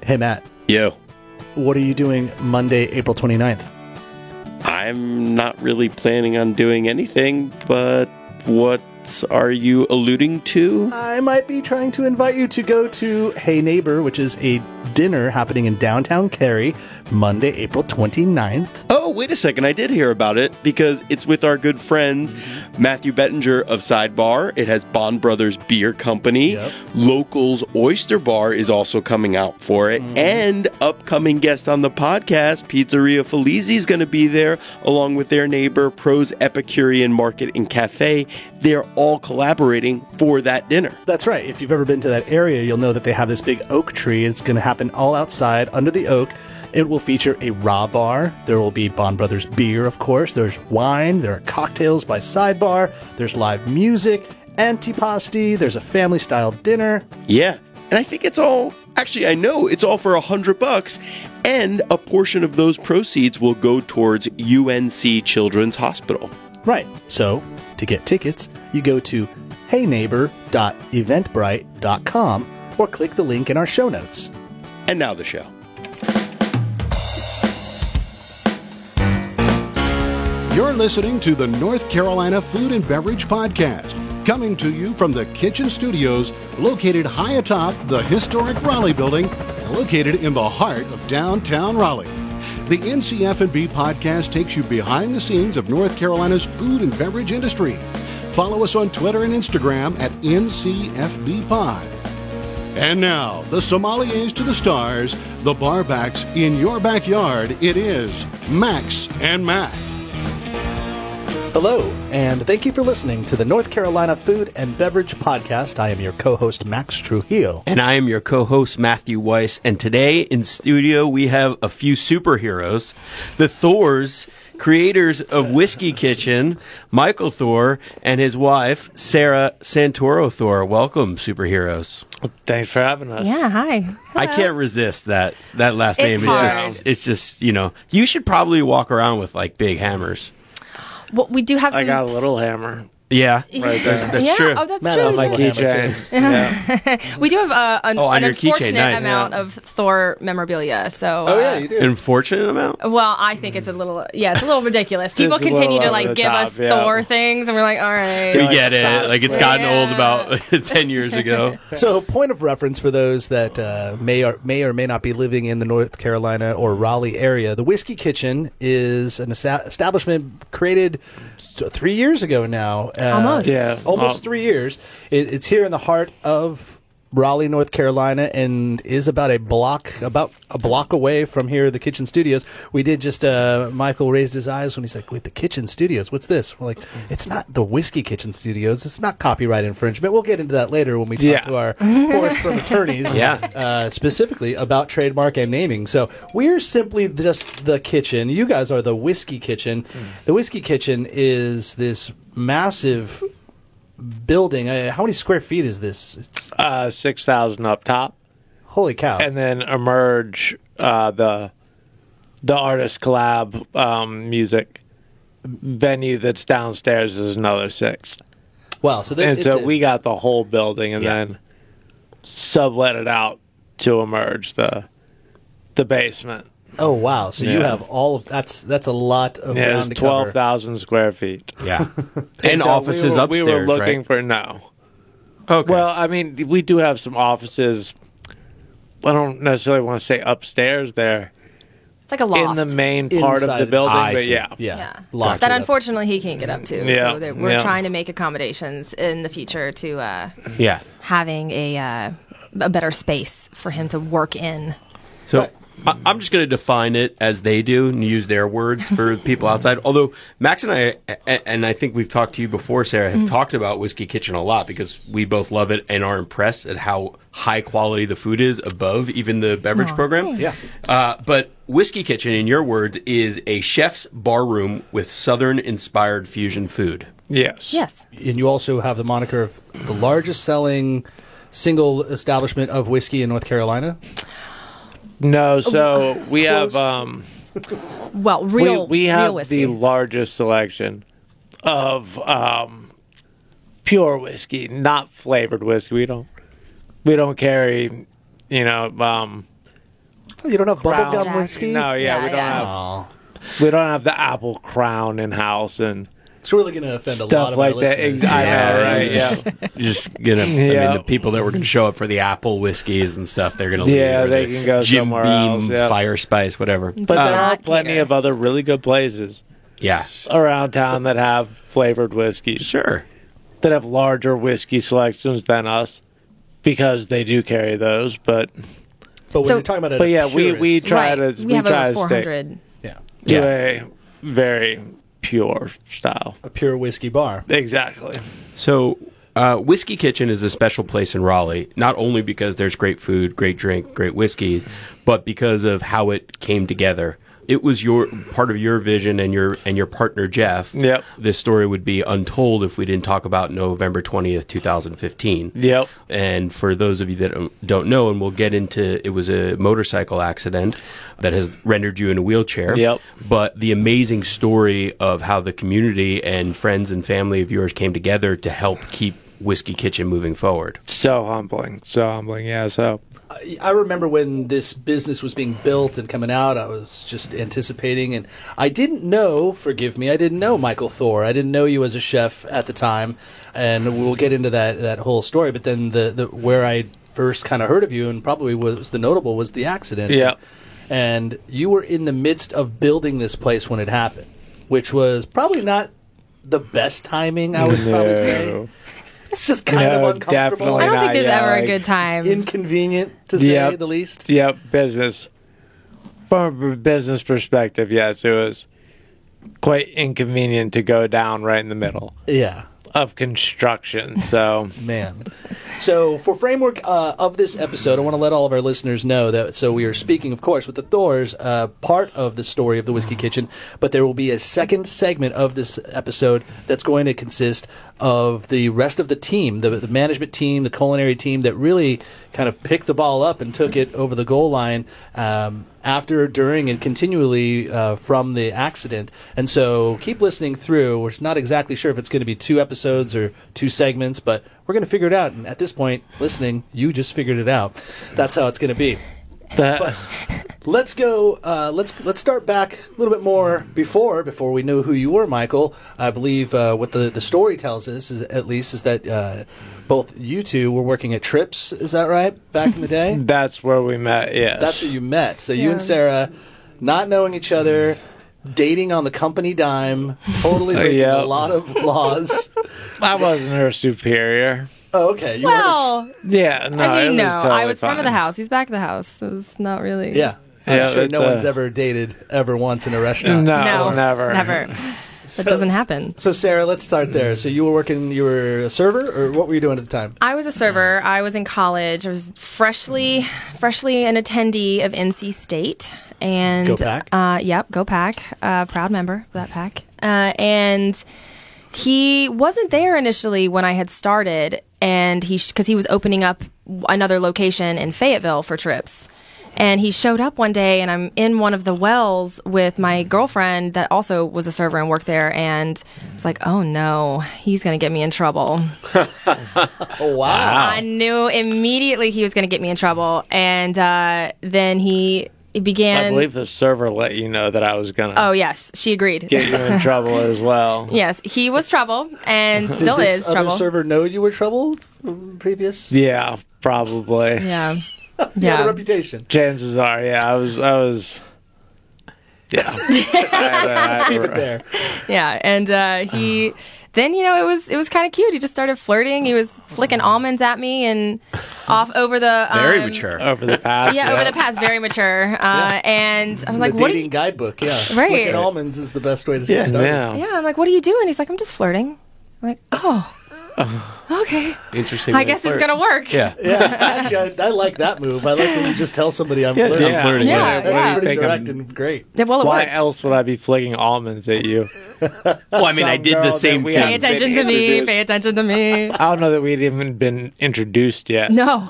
Hey, Matt. Yo. What are you doing Monday, April 29th? I'm not really planning on doing anything, but what are you alluding to? I might be trying to invite you to go to Hey Neighbor, which is a dinner happening in downtown Cary, Monday, April 29th. Oh, wait a second. I did hear about it because it's with our good friends Matthew Bettinger of Sidebar. It has Bond Brothers Beer Company. Yep. Locals Oyster Bar is also coming out for it. And upcoming guest on the podcast, Pizzeria Felizi, is going to be there along with their neighbor, Pro's Epicurean Market and Cafe. They're all collaborating for that dinner. That's right. If you've ever been to that area, you'll know that they have this big oak tree. It's going to happen all outside under the oak. It will feature a raw bar. There will be Bond Brothers beer, of course. There's wine. There are cocktails by Sidebar. There's live music, antipasti. There's a family-style dinner. Yeah. And I think it's all, actually, I know it's all for $100. And a portion of those proceeds will go towards UNC Children's Hospital. Right. So, to get tickets, you go to heyneighbor.eventbrite.com or click the link in our show notes. And now the show. You're listening to the North Carolina Food and Beverage Podcast, coming to you from the Kitchen Studios, located high atop the historic Raleigh building, and located in the heart of downtown Raleigh. The NCF&B Podcast takes you behind the scenes of North Carolina's food and beverage industry. Follow us on Twitter and Instagram at NCFBPod. And now, the sommeliers to the stars, the barbacks in your backyard. It is Max and Matt. Hello, and thank you for listening to the North Carolina Food and Beverage Podcast. I am your co-host, Max Trujillo. And I am your co-host, Matthew Weiss. And today in studio, we have a few superheroes. The Thors, creators of Whiskey Kitchen, Michael Thor, and his wife, Sarah Santoro Thor. Welcome, superheroes. Thanks for having us. Yeah, hi. I can't resist that last name. Hard. It's just, you know, you should probably walk around with like big hammers. Well, we do have some... I got a little hammer. Yeah, right there. That's true. Oh, that's Matt true. has My a little keychain. hammer, Yeah. We do have an on your keychain, unfortunate nice. amount of Thor memorabilia. So, you do. Unfortunate amount? well, I think it's a little ridiculous. People It's a continue little to over the give top, us yeah. Thor things, and we're like, all right. We Like get it. socks, Like, it's right? gotten old Yeah. about 10 years ago. So, point of reference for those that may or may not be living in the North Carolina or Raleigh area, the Whiskey Kitchen is an establishment created 3 years ago now. Almost. Yeah. Almost 3 years. It's here in the heart of Raleigh, North Carolina, and is about a block away from here, the Kitchen Studios. We did just, Michael raised his eyes when he's like, wait, the Kitchen Studios, what's this? We're like, it's not the Whiskey Kitchen Studios. It's not copyright infringement. We'll get into that later when we talk to our Forest Firm attorneys, specifically about trademark and naming. So we're simply just the kitchen. You guys are the Whiskey Kitchen. The Whiskey Kitchen is this massive building. How many square feet is this? It's 6,000 up top, holy cow. and then Emerge, the artist collab music venue that's downstairs is another 6. Wow. So, And so we got the whole building, and then sublet it out to Emerge the basement. oh wow. So you Yeah. have all of that's a lot of Yeah, ground it's to cover. 12,000 square feet. Yeah. And offices we were upstairs, looking right? for no. Okay. Well, I mean, we do have some offices. I don't necessarily want to say upstairs there It's like a loft. in the main part Inside. of the building, I but see. yeah. Yeah. Locked That it up. unfortunately he can't get up to. Yeah. So we're Yeah. trying to make accommodations in the future to yeah. having a better space for him to work in. So I'm just going to define it as they do and use their words for people outside. Although Max and I think we've talked to you before, Sarah, have talked about Whiskey Kitchen a lot because we both love it and are impressed at how high quality the food is above even the beverage program. Yeah. But Whiskey Kitchen, in your words, is a chef's bar room with Southern-inspired fusion food. Yes. Yes. And you also have the moniker of the largest selling single establishment of whiskey in North Carolina. No, so we have Well, we real have whiskey. the largest selection of pure whiskey, not flavored whiskey. We don't carry, Oh, you don't have Crown. bubblegum Jack. whiskey? No, yeah, Yeah, we don't yeah. Oh. we don't have the apple crown in house and It's really going to offend a lot stuff of our like that. listeners. I know, right? you're Yeah. just, you're just gonna. I Yeah. mean, the people that were gonna show up for the Apple whiskeys and stuff, they're gonna leave. Yeah, or they the can go Jim somewhere Beam, else, yeah. Fire Spice, whatever. But there are Not plenty Peter. of other really good places Yeah, around town that have flavored whiskeys, sure. that have larger whiskey selections than us, because they do carry those. But But when So- you're talking about yeah, we try right. to We have try over to 400. yeah, stick to Yeah. a very pure style. a pure whiskey bar. Exactly. So, Whiskey Kitchen is a special place in Raleigh, not only because there's great food, great drink, great whiskey, but because of how it came together. It was your part of your vision and your partner Jeff. Yep. This story would be untold if we didn't talk about November 20th, 2015. Yep. And for those of you that don't know, and we'll get into, it was a motorcycle accident that has rendered you in a wheelchair. Yep. But the amazing story of how the community and friends and family of yours came together to help keep Whiskey Kitchen moving forward. So humbling. Yeah. So I remember when this business was being built and coming out, I was just anticipating, and I didn't know, forgive me, I didn't know Michael Thor. I didn't know you as a chef at the time, and we'll get into that whole story. But then the where I first kind of heard of you, and probably was the notable, was the accident. Yeah. And you were in the midst of building this place when it happened, which was probably not the best timing, I would probably say. It's just kind No, of uncomfortable. definitely I don't think there's Yeah, ever a like, good time. Inconvenient, to say Yep. the least. Yep, business. From a business perspective, yes, it was quite inconvenient to go down right in the middle Yeah. of construction. So, Man. So, for framework of this episode, I want to let all of our listeners know that, so we are speaking, of course, with the Thors, part of the story of the Whiskey Kitchen, but there will be a second segment of this episode that's going to consist of the rest of the team, the management team, the culinary team that really kind of picked the ball up and took it over the goal line after, during, and continually from the accident. And so keep listening through. We're not exactly sure if it's going to be 2 episodes or 2 segments, but we're going to figure it out. And at this point, listening, you just figured it out. That's how it's going to be. that, Let's go. Let's start back a little bit more before we knew who you were, Michael. I believe what the story tells us, is that both you two were working at Trips. Is that right? Back in the day, that's where we met, yes. that's where you met. So you Yeah. and Sarah, not knowing each other, dating on the company dime, totally breaking Yep. a lot of laws. I wasn't her superior. Oh, okay. You weren't Well, Yeah, no, I it mean, no. was totally I was front of the fine. house. He's back of the house. It was not really. yeah. Yeah, I'm sure it's, no one's ever dated ever once in a restaurant. No, No, never. Never. That doesn't happen. So, Sarah, let's start there. So you were a server, or what were you doing at the time? I was a server. I was in college. I was freshly an attendee of NC State. And Go Pack. Yep, go Pack. Proud member of that pack. And he wasn't there initially when I had started, and because he was opening up another location in Fayetteville for Trips. And he showed up one day, and I'm in one of the wells with my girlfriend that also was a server and worked there. And it's like, oh no, he's going to get me in trouble. Oh, wow. I knew immediately he was going to get me in trouble. And then he began. I believe the server let you know that I was going Oh, to yes, she agreed. get you in trouble as well. Yes, he was trouble and still Did this is other trouble. server know you were trouble from previous? Yeah, probably. Yeah. You had a Yeah. reputation. Chances are, yeah, I was. Yeah. Let's Keep it there. Yeah. And he. Then, it was kind of cute. He just started flirting. He was flicking almonds at me and off over the. Very mature. Over the past. Yeah, over the past, very mature. And I was like, the what are dating you. guidebook, yeah. Right. Flicking almonds is the best way to get started. Yeah. Yeah, I'm like, what are you doing? He's like, I'm just flirting. I'm like, oh. Okay. Interesting. I way to guess it's flirt. going to work. Yeah. Yeah, actually, I like that move. I like when you just tell somebody I'm flirting. I'm flirting. Yeah, That's yeah. pretty Think direct I'm- and great. Yeah, well, it Why worked. else would I be flicking almonds at you? Well, I mean, I Some did the girl same that we thing. Pay attention to me. Introduced. Pay attention to me. I don't know that we'd even been introduced yet. No.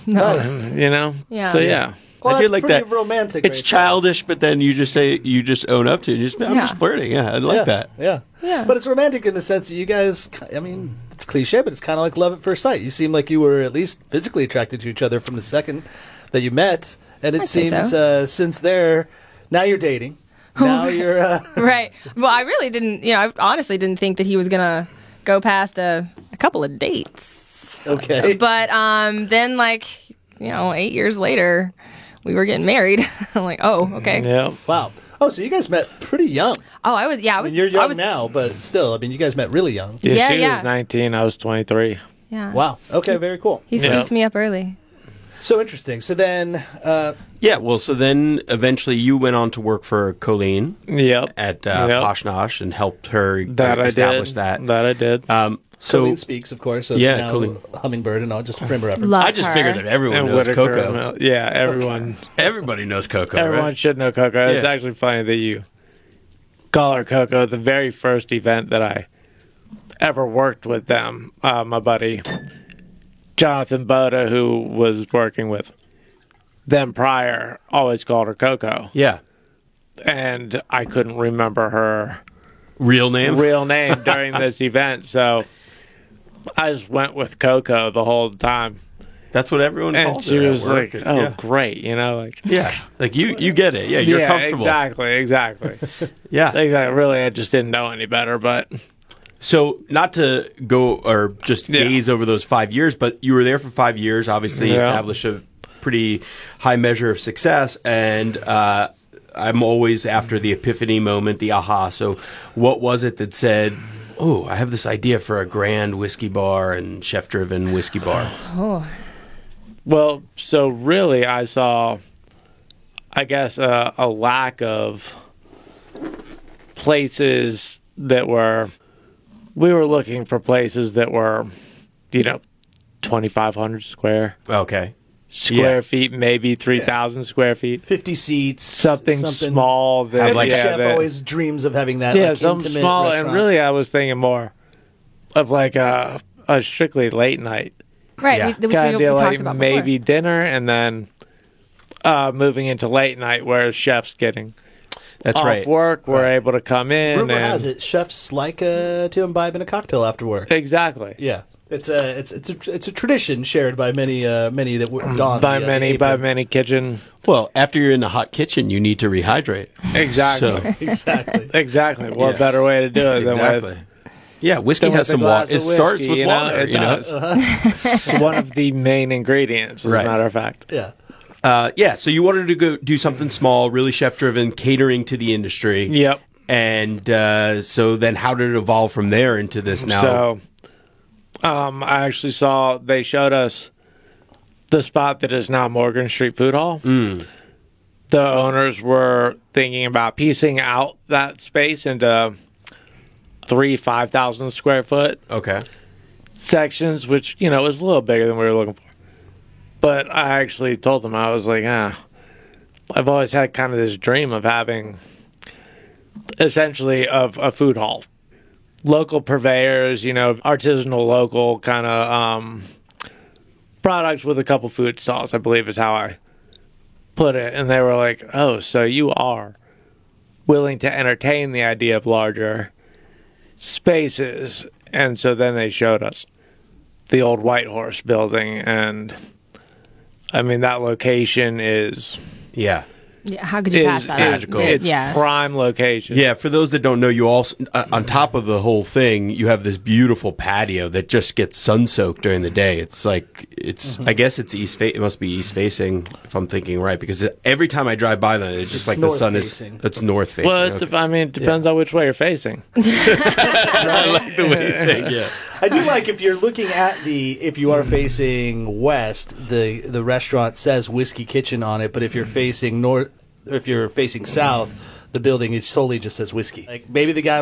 No. You know? Yeah. So, yeah. Well, I do that's like pretty that. romantic. It's right childish, but then you just own up to it. I'm Yeah. just flirting. Yeah, I there. like that. Yeah. Yeah. But it's romantic in the sense that you guys, I mean, it's cliche, but it's kind of like love at first sight. You seem like you were at least physically attracted to each other from the second that you met. And it I'd say seems so. since there, now you're dating. Now you're Right. Well, I really didn't, I honestly didn't think that he was going to go past a couple of dates. okay. But then, 8 years later, we were getting married. I'm like, oh, okay. Yeah. Wow. Oh, so you guys met pretty young. Oh, I was. I mean, you're young now, but still, I mean, you guys met really young. Yeah, she Yeah. was 19. I was 23. Yeah. Wow. Okay, very cool. He Yeah. squeaked me up early. So interesting. So then, Yeah, well, so then eventually you went on to work for Colleen Yep. at Yep. Posh Nosh and helped her That I establish did. that. That I did. So Colleen Speaks, of course. So Yeah, now Colleen. Hummingbird and all, just a frame of reference. Love I just her. figured that everyone and knows Whitaker. Coco. Yeah, everyone. Everybody knows Coco, Everyone right? should know Coco. It's Yeah. actually funny that you call her Coco. The very first event that I ever worked with them, my buddy Jonathan Boda, who was working with them prior, always called her Coco. Yeah. And I couldn't remember her Real name? real name during this event, so I just went with Coco the whole time. That's what everyone And calls she her at was work. like, "Oh, yeah. great," Yeah. Like you get it. Yeah, you're yeah, comfortable. Exactly. Yeah. Exactly. Really, I just didn't know any better, but So, not to go or just Yeah. gaze over those 5 years, but you were there for 5 years, obviously Yeah. established a pretty high measure of success, and I'm always after the epiphany moment, the aha. So, what was it that said, oh, I have this idea for a grand whiskey bar and chef-driven whiskey bar? well, so really, I saw, I guess, a lack of places that were. We were looking for places that were, 2,500 square Okay. feet, maybe 3,000 square feet. 50 seats. Something small that, Every yeah, chef that- always dreams of having that. yeah, like, something intimate small. restaurant. And really, I was thinking more of like a strictly late night Right. Yeah. Which kind of we deal, talked like about maybe dinner, and then moving into late night where chefs getting That's off right. work were able to come in. Rumor and has it, chefs like to imbibe in a cocktail after work. exactly. Yeah, it's a tradition shared by many that don By the many apron. kitchen. Well, after you're in the hot kitchen, you need to rehydrate. Exactly. So, Exactly. Exactly. What Yeah. better way to do it than exactly. with Yeah, whiskey than has with a some glass water. It of starts whiskey, with you know? water. It does. It's one of the main ingredients, as Right. a matter of fact. Yeah. Yeah, so you wanted to go do something small, really chef-driven, catering to the industry. Yep. And so then how did it evolve from there into this now? So, I actually saw they showed us the spot that is now Morgan Street Food Hall. The owners were thinking about piecing out that space into 5,000 square foot Okay. sections, which, was a little bigger than we were looking for. But I actually told them, I was like, I've always had kind of this dream of having essentially of a food hall. Local purveyors, artisanal local kind of products with a couple food stalls, I believe is how I put it. And they were like, oh, so you are willing to entertain the idea of larger spaces. And so then they showed us the old White Horse building. And I mean, that location is Yeah. Yeah. How could you pass that up? magical. It's Yeah. prime location. Yeah, for those that don't know, you also, on top of the whole thing, you have this beautiful patio that just gets sun-soaked during the day. It's like, I guess it's it must be east-facing, if I'm thinking right, because every time I drive by that, it's just It's like the sun is, north-facing. it's north-facing. Well, Okay. it depends on which way you're facing. I like the way you think, yeah. I do like if you're looking at if you are facing west, the restaurant says Whiskey Kitchen on it, but if you're facing north, if you're facing south, the building it solely just says whiskey. Like maybe the guy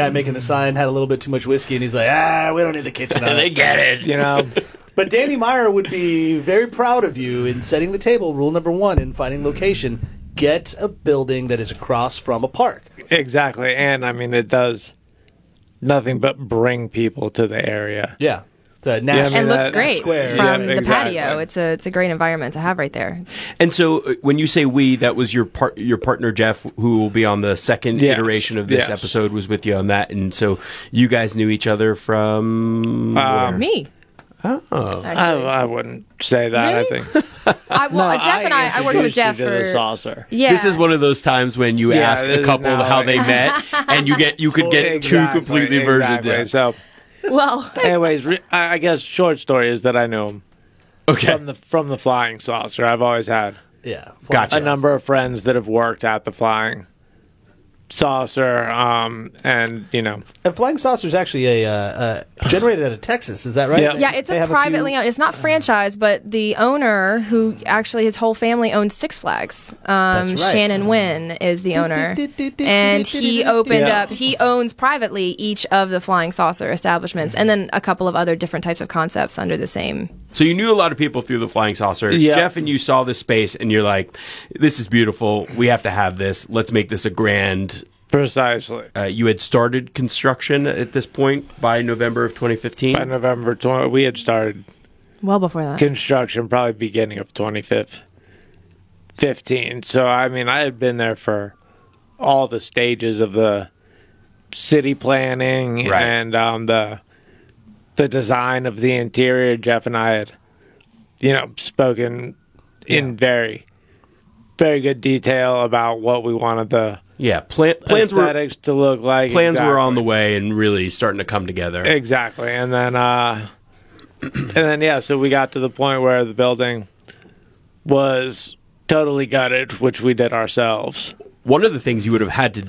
making the sign had a little bit too much whiskey, and he's like, we don't need the kitchen on They it. get it. But Danny Meyer would be very proud of you in setting the table. Rule number 1 in finding location: get a building that is across from a park. Exactly. And I mean, it does nothing but bring people to the area. Yeah, the I national mean, And looks that- great square. from Yeah, the exactly. patio. It's a great environment to have right there. And so when you say we, that was your partner, Jeff, who will be on the second Yes, iteration of this yes. episode, was with you on that. And so you guys knew each other from where? Me. Oh. I wouldn't say that. Really? I think Jeff and I worked with Jeff introduced you to the for. saucer. Yeah. This is one of those times when you Yeah, ask this a is couple now how like- they met, and you could get two Exactly, completely versions. exactly. Yeah. So, Well, anyways, I guess short story is that I knew him Okay. from the flying saucer. I've always had Yeah. Gotcha. a number of friends that have worked at the flying saucer, and And Flying Saucer is actually generated out of Texas. Is that right? Yeah. yeah, it's They a have privately few- owned. It's not franchised, but the owner, who actually his whole family owns Six Flags. That's right. Shannon Wynn is the owner, and he opened Yeah. up. He owns privately each of the Flying Saucer establishments, and then a couple of other different types of concepts under the same. So you knew a lot of people through the Flying Saucer. Yeah. Jeff and you saw this space, and you're like, "This is beautiful. We have to have this. Let's make this a grand." precisely You had started construction at this point by November of 2015. by November 20, we had started Well before that. construction probably beginning of 2015. So I mean, I had been there for all the stages of the city planning Right. and the design of the interior. Jeff and I had, spoken in very, very good detail about what we wanted the Yeah, plans were aesthetics to look like. plans were on Exactly. the way and really starting to come together. Exactly, and then yeah, so we got to the point where the building was totally gutted, which we did ourselves. One of the things you would have had to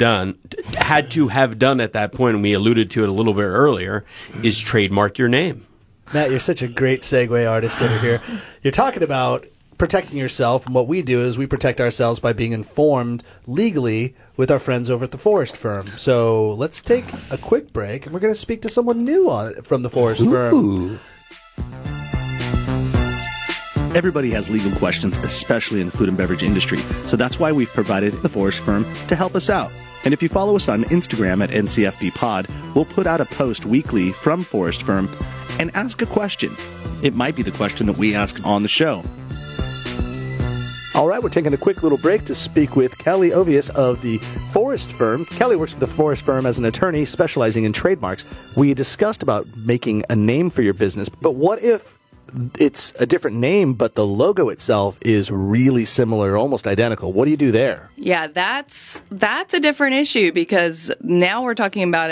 have done at that point, and we alluded to it a little bit earlier, is trademark your name. Matt, you're such a great segue artist over here. You're talking about protecting yourself, and what we do is we protect ourselves by being informed legally with our friends over at the Forest Firm. So let's take a quick break, and we're going to speak to someone new from the Forest Firm. Everybody has legal questions, especially in the food and beverage industry. So that's why we've provided the Forest Firm to help us out. And if you follow us on Instagram at NCFB Pod, we'll put out a post weekly from Forest Firm and ask a question. It might be the question that we ask on the show. All right, we're taking a quick little break to speak with Kelly Ovius of the Forest Firm. Kelly works for the Forest Firm as an attorney specializing in trademarks. We discussed about making a name for your business, but what if it's a different name, but the logo itself is really similar, almost identical? What do you do there? Yeah, that's a different issue because now we're talking about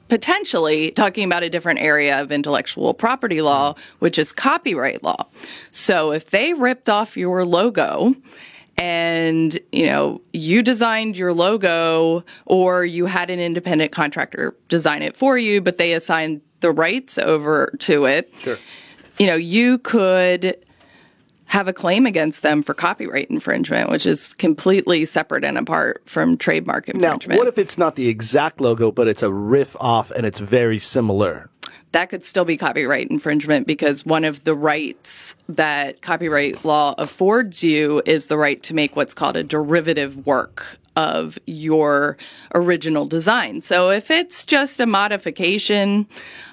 potentially talking about a different area of intellectual property law, which is copyright law. So if they ripped off your logo and, you designed your logo or you had an independent contractor design it for you, but they assigned the rights over to it. Sure. You could have a claim against them for copyright infringement, which is completely separate and apart from trademark Now, infringement. what if it's not the exact logo, but it's a riff off and it's very similar? That could still be copyright infringement because one of the rights that copyright law affords you is the right to make what's called a derivative work of your original design. So if it's just a modification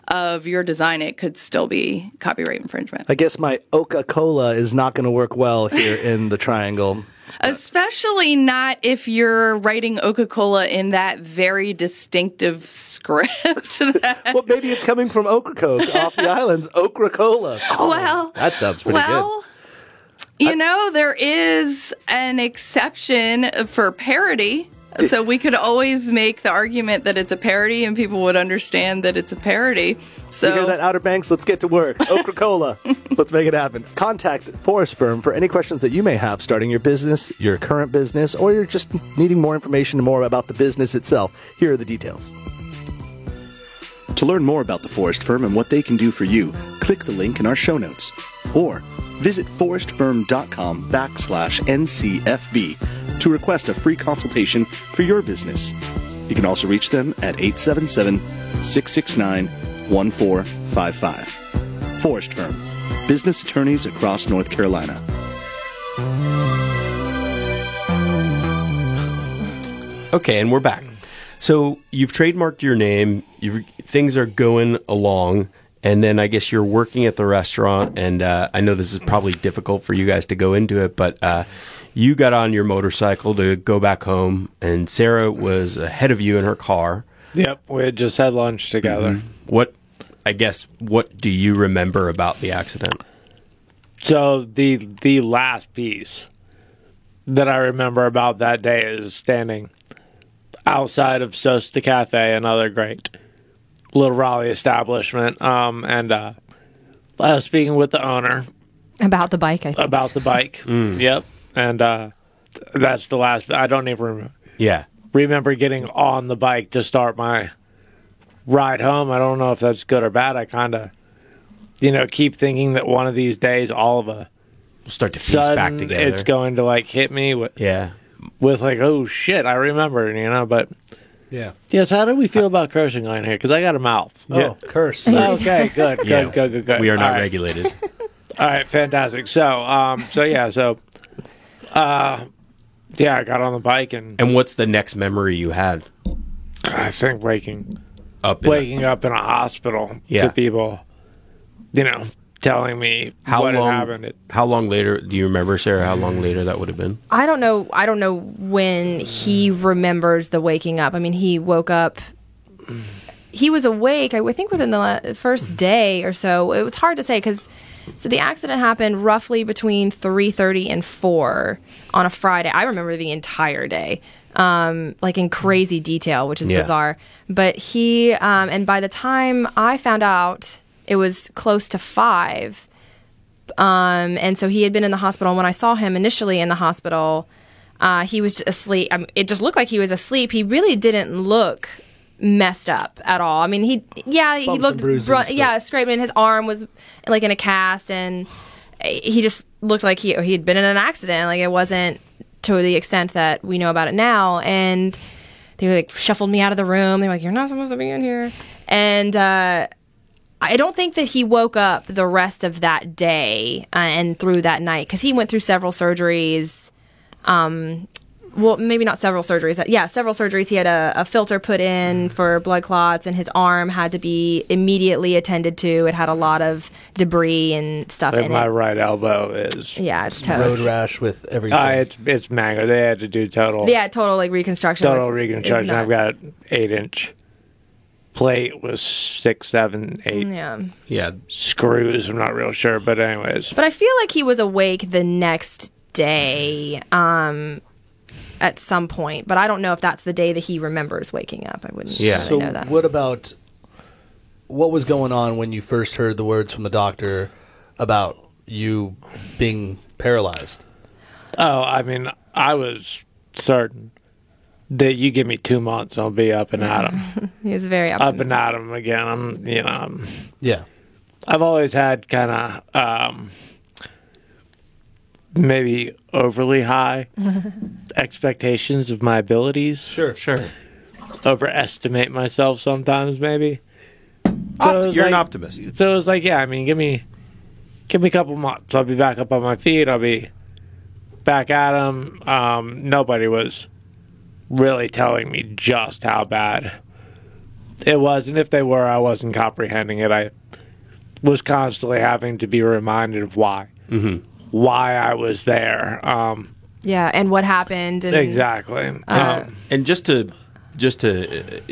of your design, it could still be copyright infringement. I guess my Coca-Cola is not going to work well here in the triangle. Especially not if you're writing Coca-Cola in that very distinctive script. Well, maybe it's coming from Ocracoke off the islands. Ocra-Cola. Oh, Well, that sounds pretty good. There is an exception for parody. So we could always make the argument that it's a parody and people would understand that it's a parody. So You hear that, Outer Banks? Let's get to work. Ocra-Cola. Let's make it happen. Contact Forest Firm for any questions that you may have starting your business, your current business, or you're just needing more information and more about the business itself. Here are the details. To learn more about the Forest Firm and what they can do for you, click the link in our show notes. Or visit forestfirm.com/NCFB to request a free consultation for your business. You can also reach them at 877-669-1455. Forest Firm, business attorneys across North Carolina. Okay, and we're back. So you've trademarked your name. Things are going along. And then I guess you're working at the restaurant. And I know this is probably difficult for you guys to go into it, but you got on your motorcycle to go back home. And Sarah was ahead of you in her car. Yep, we had just had lunch together. What I guess, what do you remember about the accident? So the last piece that I remember about that day is standing outside of Sosta Cafe, another great little Raleigh establishment, and I was speaking with the owner About the bike, I think. about the bike. Yep, and that's the last. I don't even Yeah. remember getting on the bike to start my ride home. I don't know if that's good or bad. I kind of, keep thinking that one of these days, all of a We'll start to piece back sudden, together. it's going to like hit me with Yeah. like, oh shit, I remember, But Yeah. yes, how do we feel about cursing on here? Because I got a mouth. Oh, curse. Okay, good, Yeah. good. We are not All right. regulated. All right, fantastic. So, I got on the bike and And what's the next memory you had? I think waking Up up in a hospital Yeah. to people, telling me How what long? had happened. How long later? Do you remember, Sarah? How long later that would have been? I don't know when he remembers the waking up. I mean, he woke up. He was awake, I think, within the first day or so. It was hard to say because the accident happened roughly between 3:30 and 4 on a Friday. I remember the entire day, like in crazy detail, which is Yeah. bizarre. But he, and by the time I found out, it was close to 5. And so he had been in the hospital. And when I saw him initially in the hospital, he was asleep. It just looked like he was asleep. He really didn't look messed up at all. I mean, he Bumps and looked, bruises, but- scraped, and his arm was like in a cast, and he just looked like he'd been in an accident. Like, it wasn't to the extent that we know about it now. And they like shuffled me out of the room. They were like, "You're not supposed to be in here." And I don't think that he woke up the rest of that day and through that night, because he went through several surgeries. Well, maybe not several surgeries. Yeah, several surgeries. He had a filter put in for blood clots, and his arm had to be immediately attended to. It had a lot of debris and stuff Like in my it. right elbow is. Yeah, it's Road toast. rash with everything. It's mango. They had to do total Yeah, total like reconstruction. total with- reconstruction. it's I've nuts. got 8-inch plate with 6, 7, 8 Yeah. Yeah. screws. I'm not real sure, but anyways. But I feel like he was awake the next day at some point. But I don't know if that's the day that he remembers waking up. I wouldn't Yeah. really So know that. what was going on when you first heard the words from the doctor about you being paralyzed? Oh, I mean, I was certain that you give me 2 months, I'll be up and at 'em. He was very Up optimistic. and at 'em again. I'm Yeah. I've always had kind of maybe overly high expectations of my abilities. Sure. Overestimate myself sometimes, maybe. So it was You're an like- optimist. So it was like, yeah, I mean, give me a couple months. I'll be back up on my feet. I'll be back at them. Nobody was really telling me just how bad it was, and if they were, I wasn't comprehending it. I was constantly having to be reminded of why I was there. Yeah, and what happened. And Exactly. And just to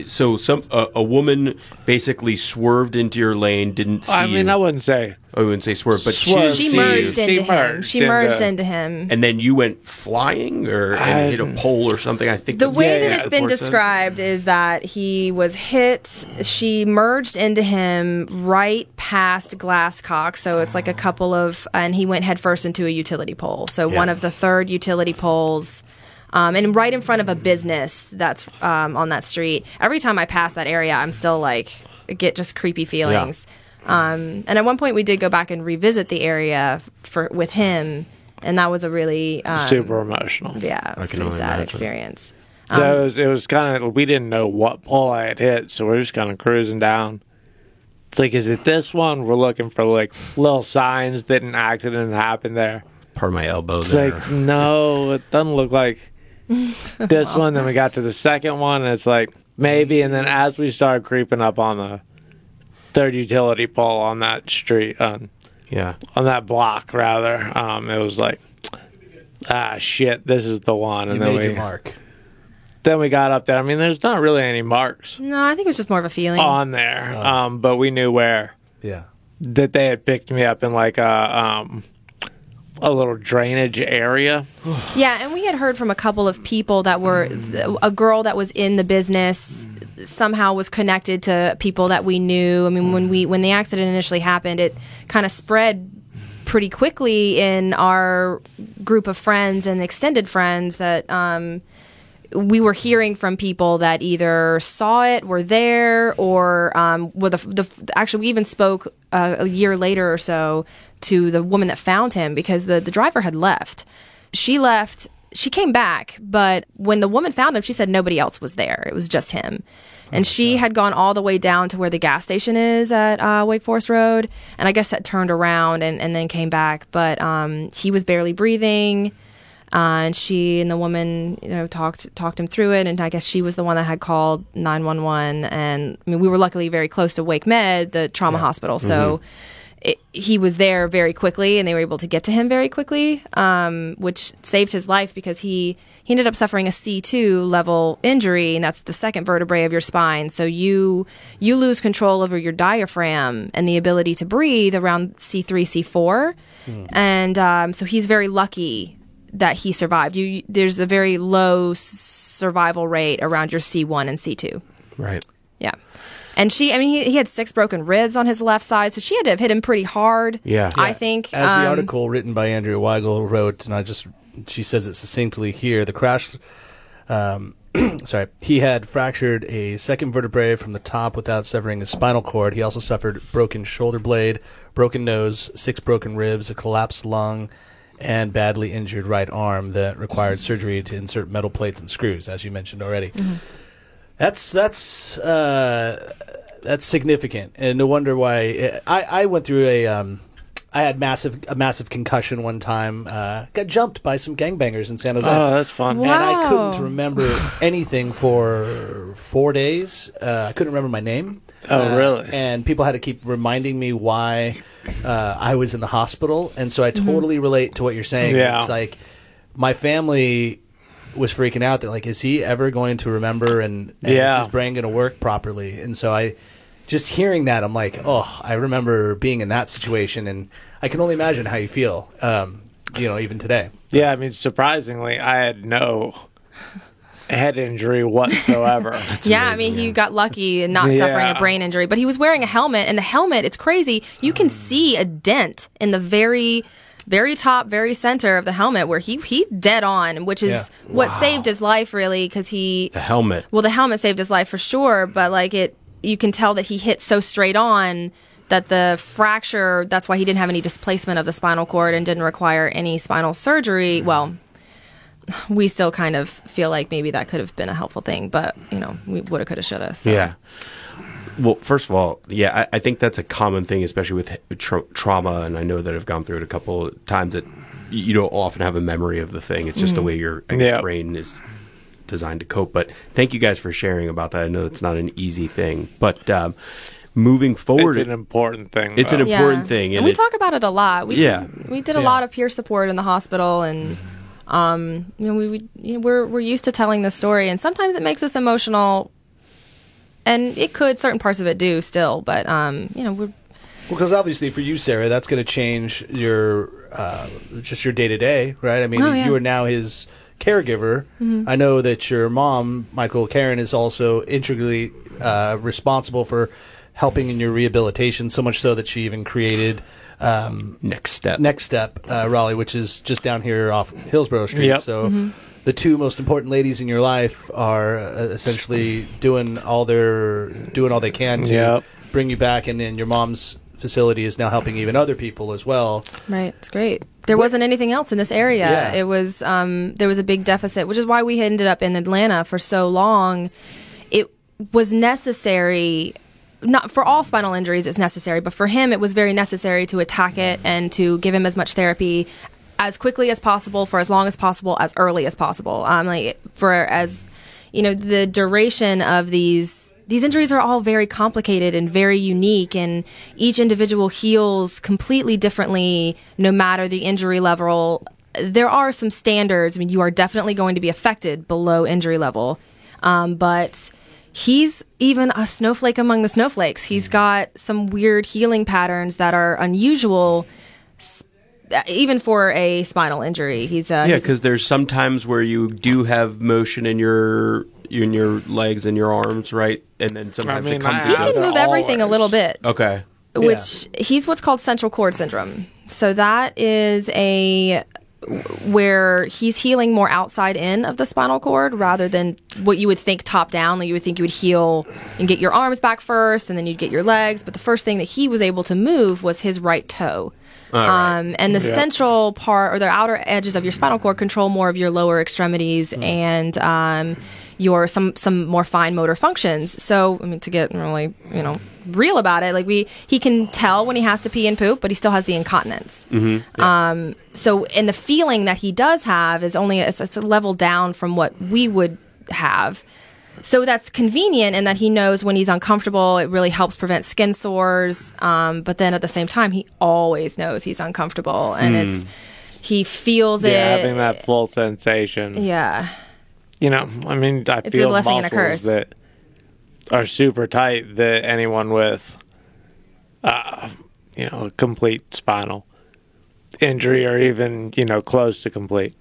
so a woman basically swerved into your lane, didn't see I mean, you. I wouldn't say. I wouldn't say swerve, but Swerve. she see merged you. into him. merged She merged into- into him. And then you went flying or and hit a pole or something. I think The that's way what that the it's been report said. described is that he was hit. She merged into him right past Glasscock, so it's like a couple of, and he went headfirst into a utility pole. So one of the third utility poles, and right in front of a business that's on that street. Every time I pass that area, I'm still like get just creepy feelings. And at one point, we did go back and revisit the area with him, and that was a really Super emotional. yeah, it was a can pretty only sad imagine. experience. So it was kind of, we didn't know what pole I had hit, so we're just kind of cruising down. It's like, is it this one? We're looking for like little signs that an accident happened there. Part of my elbow It's there. like, no, it doesn't look like this one. Then we got to the second one, and it's like, maybe. And then as we started creeping up on the third utility pole on that street, yeah. on that block, rather, it was like, shit, this is the one. You And then made we, your mark. then we got up there. I mean, there's not really any marks No, I think it was just more of a feeling. on there, but we knew where Yeah. that they had picked me up in like a little drainage area. Yeah, and we had heard from a couple of people that were a girl that was in the business somehow was connected to people that we knew. I mean, when the accident initially happened, it kind of spread pretty quickly in our group of friends and extended friends that we were hearing from people that either saw it, were there, or actually we even spoke a year later or so to the woman that found him because the driver had left. She left. She came back, but when the woman found him, she said nobody else was there. It was just him. And she had gone all the way down to where the gas station is at Wake Forest Road, and I guess that turned around and then came back. But he was barely breathing, and she and the woman, talked him through it. And I guess she was the one that had called 911. And I mean, we were luckily very close to Wake Med, the trauma hospital, so. He was there very quickly, and they were able to get to him very quickly, which saved his life because he ended up suffering a C2 level injury, and that's the second vertebrae of your spine. So you lose control over your diaphragm and the ability to breathe around C3, C4. And so he's very lucky that he survived. There's a very low survival rate around your C1 and C2. Right. Yeah. And he had 6 broken ribs on his left side, so she had to have hit him pretty hard. Yeah. I think. As the article written by Andrea Weigel wrote, and she says it succinctly here, the crash, he had fractured a second vertebrae from the top without severing his spinal cord. He also suffered broken shoulder blade, broken nose, 6 broken ribs, a collapsed lung, and badly injured right arm that required surgery to insert metal plates and screws, as you mentioned already. Mm-hmm. That's significant, and no wonder why. I went through I had a massive concussion one time. Got jumped by some gangbangers in San Jose. Oh, that's fun. Wow. And I couldn't remember anything for 4 days. I couldn't remember my name. Oh, really? And people had to keep reminding me why I was in the hospital, and so I totally relate to what you're saying. Yeah. It's like my family was freaking out. They're like, is he ever going to remember, and is his brain going to work properly? And so I just hearing that, I'm like, oh, I remember being in that situation, and I can only imagine how you feel, even today. Yeah, I mean, surprisingly, I had no head injury whatsoever. He got lucky and not suffering a brain injury, but he was wearing a helmet, and the helmet, it's crazy. You can see a dent in the very top, very center of the helmet where he dead on, which is what saved his life, really, because the helmet saved his life for sure, but you can tell that he hit so straight on that the fracture, that's why he didn't have any displacement of the spinal cord and didn't require any spinal surgery. Well, we still kind of feel like maybe that could have been a helpful thing, but we woulda, coulda, shoulda. So. Yeah. Well, first of all, I think that's a common thing, especially with trauma, and I know that I've gone through it a couple of times, that you don't often have a memory of the thing. It's just the way your brain is designed to cope. But thank you guys for sharing about that. I know it's not an easy thing. But moving forward... It's an important thing. It's an important thing. And we talk about it a lot. We did a lot of peer support in the hospital, and we're used to telling the story, and sometimes it makes us emotional. And it could, certain parts of it do still, but, we're... Because obviously for you, Sarah, that's going to change your, just your day-to-day, right? I mean, you are now his caregiver. Mm-hmm. I know that your mom, Michael Karen, is also integrally responsible for helping in your rehabilitation, so much so that she even created... Next Step, Raleigh, which is just down here off Hillsborough Street. Yep. So the 2 most important ladies in your life are essentially doing all they can to bring you back, and then your mom's facility is now helping even other people as well. Right, it's great. There wasn't anything else in this area. Yeah. It was there was a big deficit, which is why we ended up in Atlanta for so long. It was necessary. Not for all spinal injuries, it's necessary, but for him, it was very necessary to attack it and to give him as much therapy as quickly as possible, for as long as possible, as early as possible. The duration of these injuries are all very complicated and very unique, and each individual heals completely differently, no matter the injury level. There are some standards. I mean, you are definitely going to be affected below injury level. But he's even a snowflake among the snowflakes. He's got some weird healing patterns that are unusual, even for a spinal injury. He's because there's some times where you do have motion in your legs and your arms, right? And then sometimes it comes he out. can move everything a little bit. Okay. Which he's what's called central cord syndrome. So that is where he's healing more outside in of the spinal cord rather than what you would think top down. Like you would think you would heal and get your arms back first, and then you'd get your legs. But the first thing that he was able to move was his right toe. Right. And the central part or the outer edges of your spinal cord control more of your lower extremities and your some more fine motor functions. So, I mean, to get really, real about it, like he can tell when he has to pee and poop, but he still has the incontinence. So, and the feeling that he does have is it's a level down from what we would have. So that's convenient in that he knows when he's uncomfortable. It really helps prevent skin sores. But then at the same time, he always knows he's uncomfortable, and he feels it. Having that full sensation. Yeah. I mean, I It's feel a blessing and a muscles curse. that are super tight that anyone with, a complete spinal injury or even, close to complete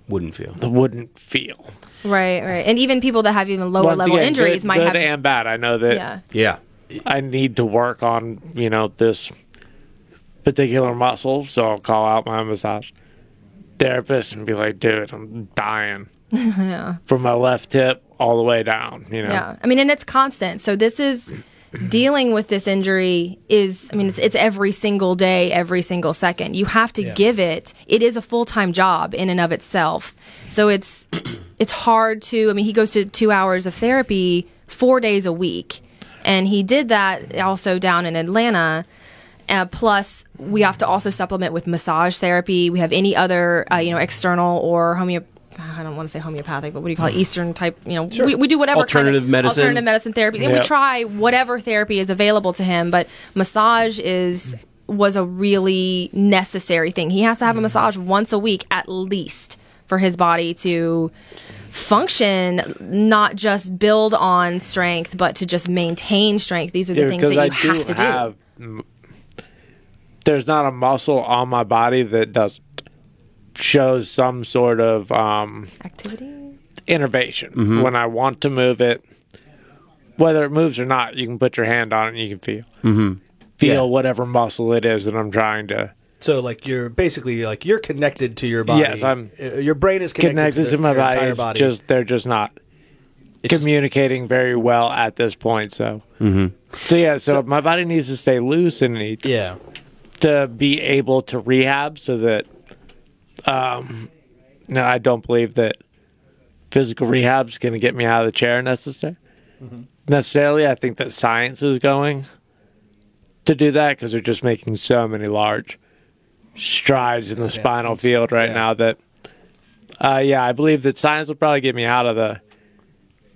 Wouldn't feel. Right. And even people that have even lower Once level again, injuries good, might good have. and bad. I know that Yeah. I need to work on, this particular muscle, so I'll call out my massage therapist and be like, dude, I'm dying. From my left hip all the way down, Yeah. I mean, and it's constant. So this is dealing with this injury it's every single day, every single second. You have to give it. It is a full-time job in and of itself. So it's hard to, he goes to 2 hours of therapy 4 days a week. And he did that also down in Atlanta. Plus, we have to also supplement with massage therapy. We have any other, external or I don't want to say homeopathic, but what do you call it? Eastern type, Sure. we do whatever alternative medicine. Alternative medicine therapy. And we try whatever therapy is available to him, but massage was a really necessary thing. He has to have a massage once a week at least for his body to function, not just build on strength, but to just maintain strength. These are the things that you have to do. There's not a muscle on my body that doesn't shows some sort of activity innervation. When I want to move it, whether it moves or not, you can put your hand on it and you can feel whatever muscle it is that I'm trying to. So, you're basically you're connected to your body. Yes, I'm. Your brain is connected to my your entire body. They're just not communicating very well at this point. So, so my body needs to stay loose and needs to be able to rehab so that. No, I don't believe that physical rehab is going to get me out of the chair necessarily. I think that science is going to do that because they're just making so many large strides in the spinal field right now that, I believe that science will probably get me out of the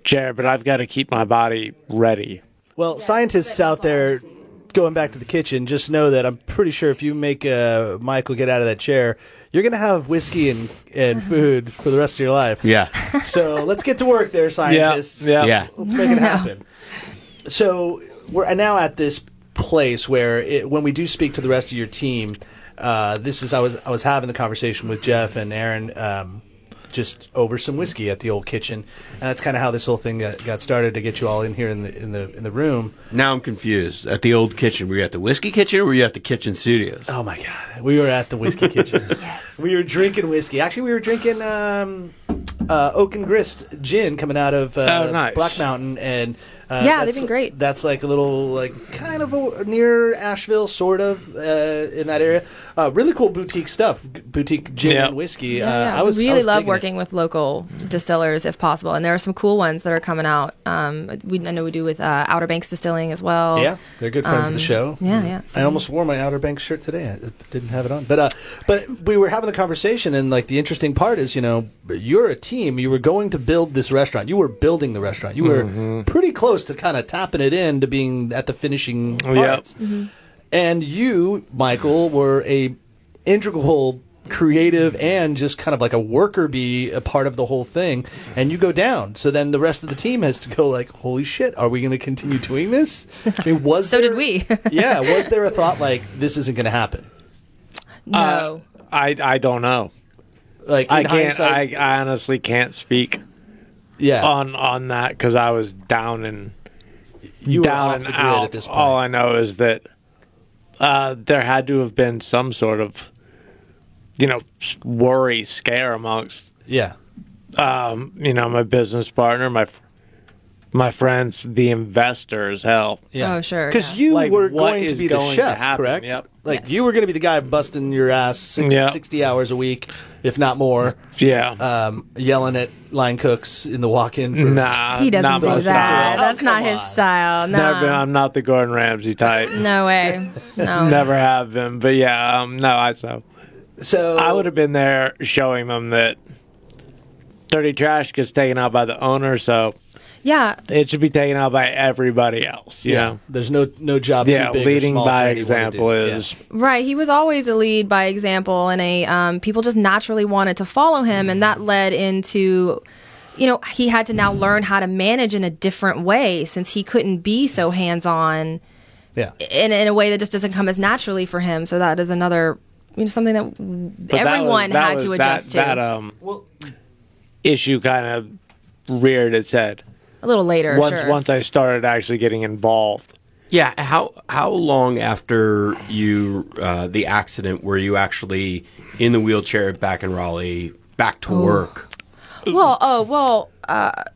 chair, but I've got to keep my body ready. Well, scientists out there, going back to the kitchen, just know that I'm pretty sure if you make Michael get out of that chair, you're going to have whiskey and food for the rest of your life. Yeah. So let's get to work there, scientists. Yeah. Let's make it happen. So we're now at this place where when we do speak to the rest of your team, I was having the conversation with Jeff and Aaron just over some whiskey at the old kitchen, and that's kind of how this whole thing got started to get you all in here in the room. Now I'm confused. At the old kitchen, were you at the whiskey kitchen or were you at the kitchen studios? Oh my God, we were at the whiskey kitchen. Yes, we were drinking whiskey. Actually, we were drinking Oak and Grist gin coming out of nice. Black Mountain, and they've been great. That's a little kind of near Asheville, sort of in that area. Really cool boutique stuff, boutique gin and whiskey. I really love working with local distillers if possible, and there are some cool ones that are coming out. I know we do with Outer Banks Distilling as well. Yeah, they're good friends of the show. Yeah. I almost wore my Outer Banks shirt today. I didn't have it on, but we were having the conversation, and the interesting part is, you're a team. You were going to build this restaurant. You were building the restaurant. You were pretty close to kind of tapping it in to being at the finishing parts. And you, Michael, were a integral creative and just kind of like a worker bee a part of the whole thing, and you go down. So then the rest of the team has to go like, holy shit, are we going to continue doing this? I mean, So did we. Yeah, was there a thought like, this isn't going to happen? No. I don't know. Like, in hindsight, I honestly can't speak yeah, on that because I was down and you were down off and the grid out. at this point. All I know is that there had to have been some sort of, worry, scare amongst, Yeah, my business partner, my friends, the investors, hell. yeah. Oh, sure, Because yeah. you Like, were what going to is be the going to chef, happen? correct? Yep. Like, Yes. you were going to be the guy busting your ass Yep. 60 hours a week, if not more, Yeah. yelling at line cooks in the walk-in. For, Nah. He doesn't not do my that. style. That's not come his on. style. No. I'm not the Gordon Ramsay type. No way. No. Never have been. But yeah, So I would have been there showing them that dirty trash gets taken out by the owner, so Yeah. it should be taken out by everybody else. You know? there's no job Yeah, too big leading or small by for anyone to example do. Yeah. is Right. He was always a lead by example, and people just naturally wanted to follow him, and that led into, he had to now learn how to manage in a different way since he couldn't be so hands-on Yeah. in a way that just doesn't come as naturally for him. So that is another, something that but everyone that had was- to adjust to that Well, issue kind of reared its head a little later. once I started actually getting involved. Yeah, how long after you the accident were you actually in the wheelchair back in Raleigh, back to work? Well,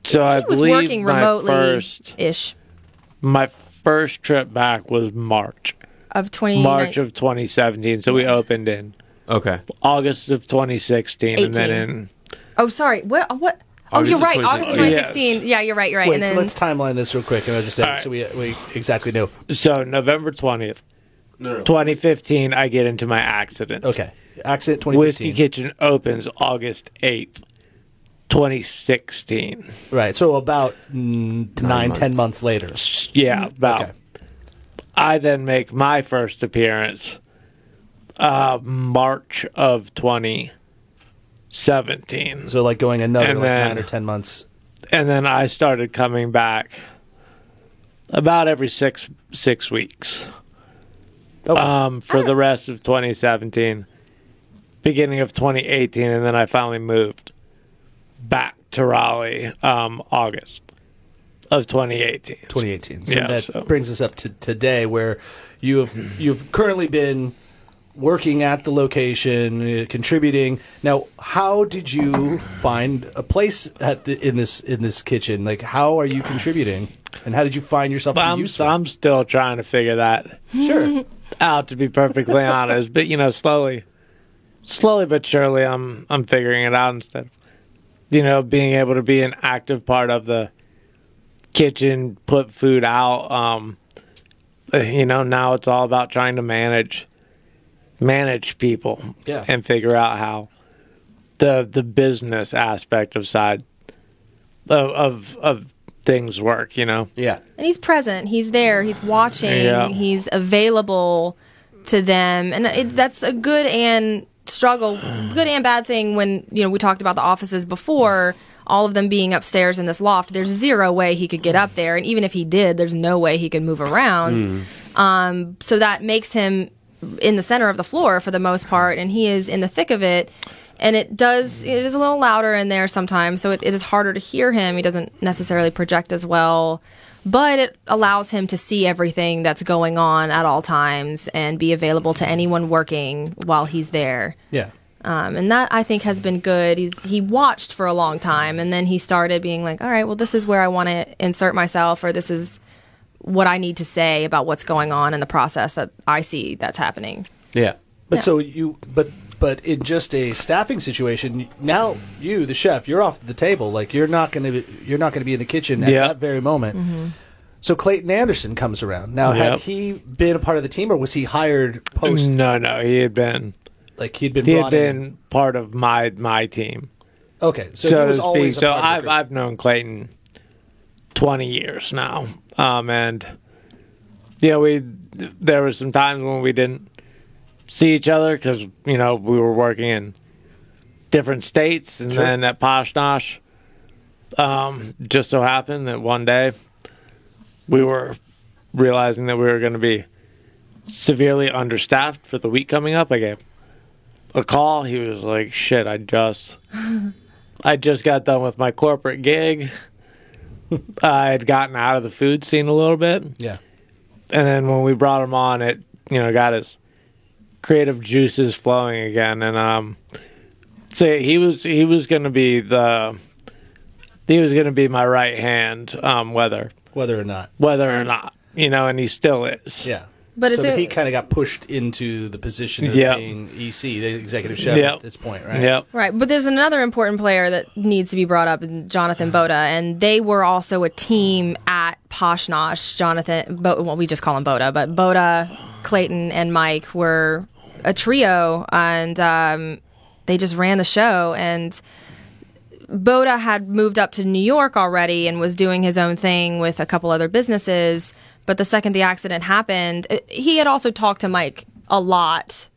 So I he was believe working remotely ish my first trip back was March of 20 of 2017. So we opened in Okay. August of 2016, and then 18. in Oh, sorry. What? Oh, August you're of right. August of 2016. 2016. Yeah, you're right. You're right. wait, and so then let's timeline this real quick, and I'll just say All right. so we exactly know. so November 20th, 2015, I get into my accident. Okay, accident Whiskey 2015. Kitchen opens August 8th, 2016. Right, so about 9-10 months. months later. Yeah, about. Okay. I then make my first appearance March of 2017. So like going another And like then- 9 or 10 months. And then I started coming back about every six weeks Oh, for the rest of 2017, beginning of 2018, and then I finally moved back to Raleigh August of 2018. 2018. So Yeah, that so- brings us up to today, where you've currently been working at the location, contributing. Now, how did you find a place in this kitchen? Like, how are you contributing, and how did you find yourself? to be useful? I'm still trying to figure that Sure. out, to be perfectly honest. But slowly but surely, I'm figuring it out instead of being able to be an active part of the kitchen, put food out. Now it's all about trying to manage people, Yeah. and figure out how the business aspect of side of things work. Yeah. and he's present. He's there. He's watching. Yeah. He's available to them, and that's a good and bad thing. When we talked about the offices before, all of them being upstairs in this loft. There's zero way he could get up there, and even if he did, there's no way he could move around. So that makes him in the center of the floor for the most part, and he is in the thick of it. And it is a little louder in there sometimes, so it is harder to hear him. He doesn't necessarily project as well, but it allows him to see everything that's going on at all times and be available to anyone working while he's there. Yeah. And that, I think, has been good. He watched for a long time, and then he started being like, all right, well, this is where I want to insert myself, or this is what I need to say about what's going on in the process that I see that's happening. Yeah. But Yeah. so but in just a staffing situation, now you, the chef, you're off the table. Like you're not going to be in the kitchen at Yeah. that very moment. So Clayton Anderson comes around. Now, Yep. had he been a part of the team, or was he hired post? No, he had been Like he'd been he had brought in. been part of my team. Okay, so, So he was to always speak. a So part of the group. I've known Clayton 20 years now, and there were some times when we didn't see each other because, we were working in different states. And then at Posh Nosh, just so happened that one day we were realizing that we were going to be severely understaffed for the week coming up. I gave a call. He was like, shit, I just got done with my corporate gig. I had gotten out of the food scene a little bit. Yeah. And then when we brought him on, it, got his creative juices flowing again. And so he was going to be my right hand, whether Whether or not. And he still is. Yeah. But so it's he kind of got pushed into the position of Yep. being EC, the executive chef Yep. at this point, right? Yep. right. But there's another important player that needs to be brought up, Jonathan Boda, and they were also a team at Posh Nosh. Well, we just call him Boda, but Boda, Clayton, and Mike were a trio, and they just ran the show. And Boda had moved up to New York already and was doing his own thing with a couple other businesses. But the second the accident happened, he had also talked to Mike a lot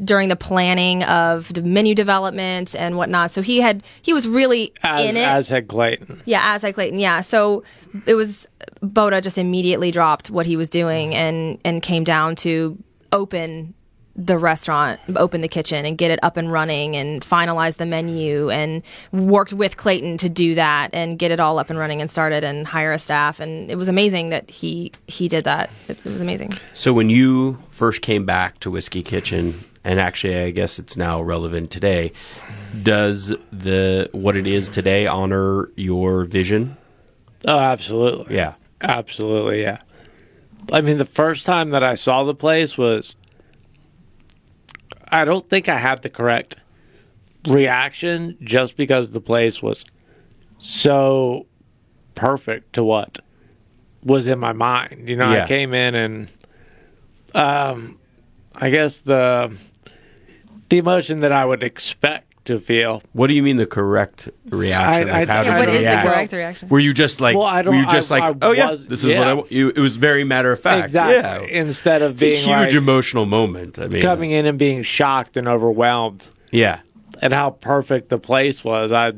during the planning of the menu development and whatnot. So he was really in it. As had Clayton. Yeah, as I Clayton. Yeah. So it was Boda just immediately dropped what he was doing and came down to open the restaurant, open the kitchen and get it up and running and finalize the menu, and worked with Clayton to do that and get it all up and running and started and hire a staff. And it was amazing that he did that. It was amazing. So when you first came back to Whiskey Kitchen, and actually I guess it's now relevant today, does what it is today honor your vision? Oh, absolutely. Yeah. Absolutely, yeah. I mean, the first time that I saw the place was, I don't think I had the correct reaction just because the place was so perfect to what was in my mind. Yeah. I came in and I guess the emotion that I would expect to feel. What do you mean the correct reaction? How did What you is the react? correct reaction? Were you just like, Well, I don't- were you just I- like, I oh yeah, was- this is yeah. what I want? It was very matter of fact. Exactly. Yeah. Instead of It's a being huge like emotional moment. I mean, coming in and being shocked and overwhelmed yeah. at how perfect the place was. I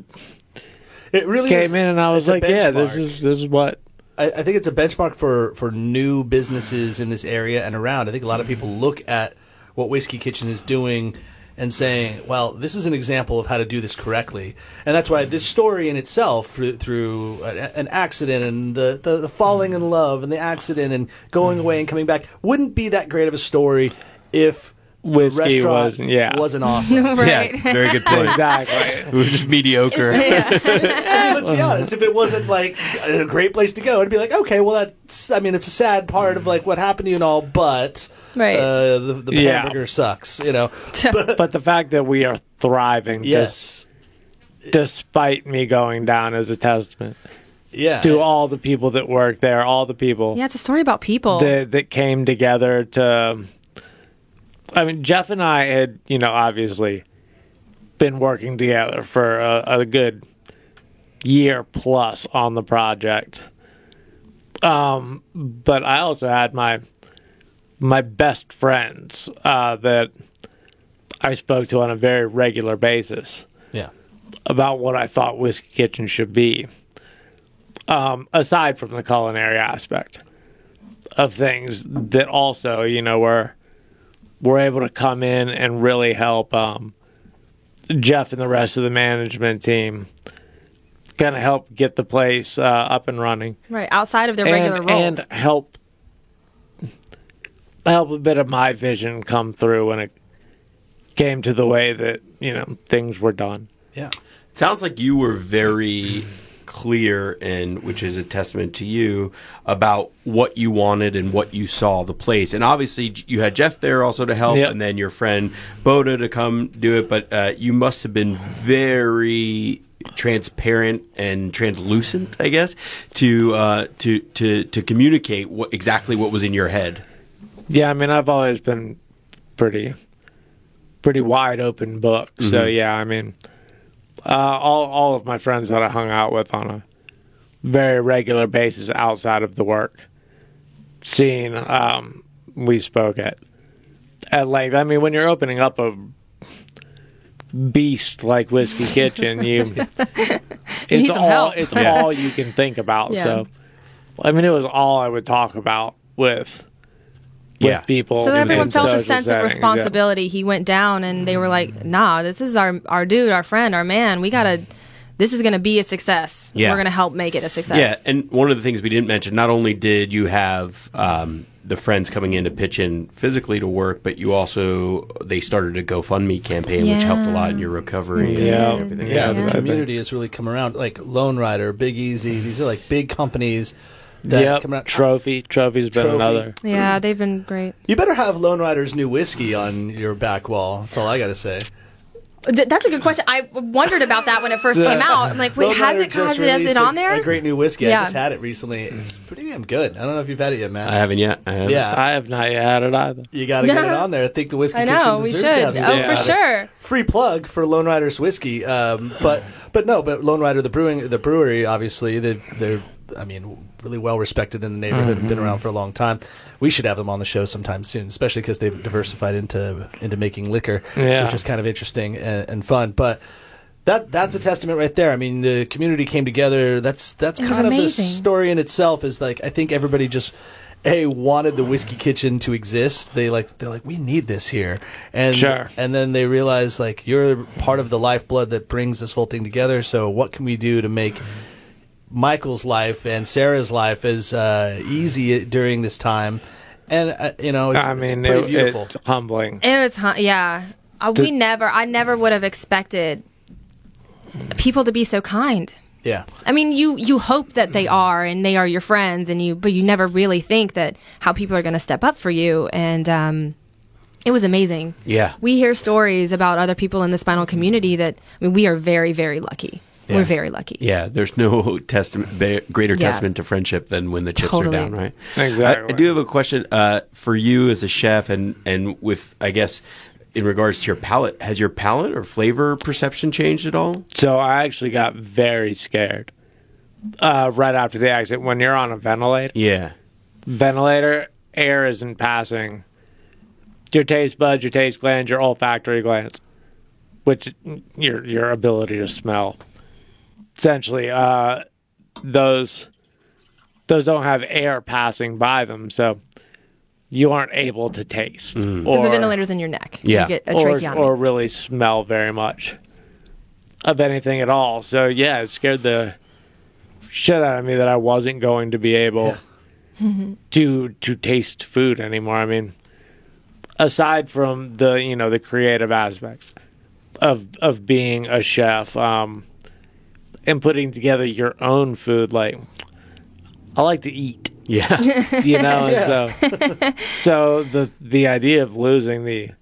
It really came is, in and I was it's a like, yeah, this benchmark. is what. I think it's a benchmark for new businesses in this area and around. I think a lot of people look at what Whiskey Kitchen is doing and saying, well, this is an example of how to do this correctly. And that's why this story in itself, through an accident and the falling in love and the accident and going away and coming back, wouldn't be that great of a story if Whiskey the restaurant wasn't awesome. Right. Yeah, very good point. Exactly. It was just mediocre. I mean, let's be honest. If it wasn't like a great place to go, it'd be like, okay, well, it's a sad part of like what happened to you and all, but Right. the Yeah. hamburger sucks, But, But the fact that we are thriving yes, despite me going down is a testament yeah, to all the people that work there, all the people Yeah, it's a story about people. that came together to. I mean, Jeff and I had, obviously been working together for a good year plus on the project. But I also had my best friends that I spoke to on a very regular basis yeah, about what I thought Whiskey Kitchen should be, aside from the culinary aspect of things that also, were able to come in and really help Jeff and the rest of the management team kind of help get the place up and running. Right, outside of their regular roles. And help a bit of my vision come through when it came to the way that, things were done. yeah. Sounds like you were very clear, and which is a testament to you, about what you wanted and what you saw the place. And obviously you had Jeff there also to help, Yep. and then your friend Boda to come do it. But you must have been very transparent and translucent, I guess, to communicate exactly what was in your head. Yeah, I mean, I've always been pretty wide open book. So yeah, I mean, all of my friends that I hung out with on a very regular basis outside of the work scene, we spoke at at length. I mean, when you're opening up a beast like Whiskey Kitchen, need some help. it's all you can think about. Yeah. So, I mean, it was all I would talk about with people. So everyone in felt a social sense of settings, responsibility. He went down, and they were like, "Nah, this is our dude, our friend, our man. This is going to be a success. Yeah. We're going to help make it a success." Yeah, and one of the things we didn't mention, not only did you have the friends coming in to pitch in physically to work, but they started a GoFundMe campaign, which helped a lot in your recovery. Yeah. And everything. Yeah, Yeah. the community has really come around. Like Lone Rider, Big Easy, these are like big companies that come around. Trophy's been Trophy. another. Yeah, they've been great. You better have Lone Rider's new whiskey on your back wall. That's all I got to say. That's a good question. I wondered about that when it first came out. I'm like, wait, Lone has Rider it just released on there? A great new whiskey. Yeah. I just had it recently. It's pretty damn good. I don't know if you've had it yet, Matt. I haven't yet. Yeah. I have not yet had it either. You got to get it on there. I think the Whiskey I know, Kitchen we deserves should. to have some Oh, of for it. sure. Free plug for Lone Rider's whiskey. But Lone Rider, the brewery, obviously, they're really well respected in the neighborhood and been around for a long time. We should have them on the show sometime soon, especially because they've diversified into making liquor, Yeah. which is kind of interesting and fun. But that's a testament right there. I mean, the community came together. That's was kind of the amazing. story in itself. Is like I think everybody just wanted the Whiskey Kitchen to exist. They're like we need this here, and Sure. and then they realize like you're part of the lifeblood that brings this whole thing together. So what can we do to make Michael's life and Sarah's life as easy during this time? And it's pretty beautiful. It's humbling. It was, yeah. I never would have expected people to be so kind. Yeah. I mean, you hope that they are, and they are your friends, but you never really think that how people are going to step up for you. And it was amazing. Yeah. We hear stories about other people in the spinal community that, we are very, very lucky. Yeah. We're very lucky. Yeah, there's no greater Yeah. testament to friendship than when the chips Totally. are down, right? Exactly. I do have a question for you as a chef, and with, I guess, in regards to your palate. Has your palate or flavor perception changed at all? So I actually got very scared right after the accident. When you're on a ventilator, air isn't passing your taste buds, your taste glands, your olfactory glands, which your ability to smell. Essentially, those don't have air passing by them, so you aren't able to taste Because the ventilator's in your neck. Yeah. You get a tracheotomy. or really smell very much of anything at all. So yeah, it scared the shit out of me that I wasn't going to be able to taste food anymore. I mean, aside from the creative aspects of being a chef, and putting together your own food, like I like to eat. Yeah. And so the idea of losing the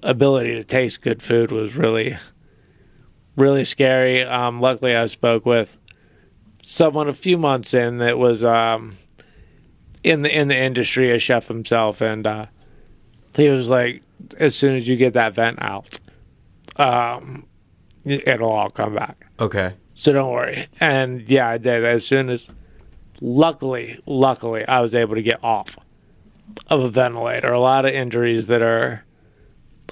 ability to taste good food was really, really scary. Luckily, I spoke with someone a few months in that was in the industry, a chef himself, and he was like, as soon as you get that vent out, it'll all come back. Okay. So don't worry. And yeah, I did. As soon as, luckily, I was able to get off of a ventilator. A lot of injuries that are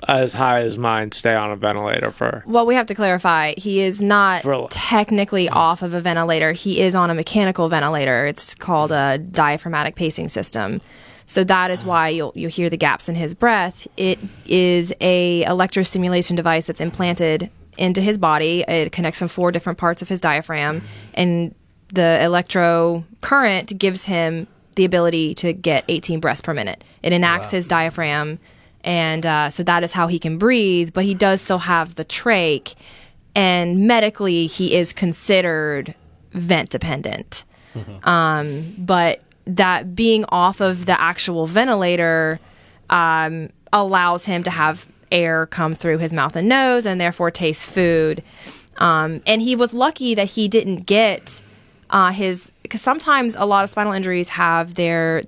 as high as mine stay on a ventilator for. Well, we have to clarify. He is not For- technically off of a ventilator. He is on a mechanical ventilator. It's called a diaphragmatic pacing system. So that is why you'll hear the gaps in his breath. It is a electrostimulation device that's implanted into his body. It connects from 4 different parts of his diaphragm, and the electro current gives him the ability to get 18 breaths per minute. It enacts his diaphragm, and so that is how he can breathe, but he does still have the trach, and medically he is considered vent dependent. But that being off of the actual ventilator allows him to have air come through his mouth and nose and therefore taste food. And he was lucky that he didn't get because sometimes a lot of spinal injuries have their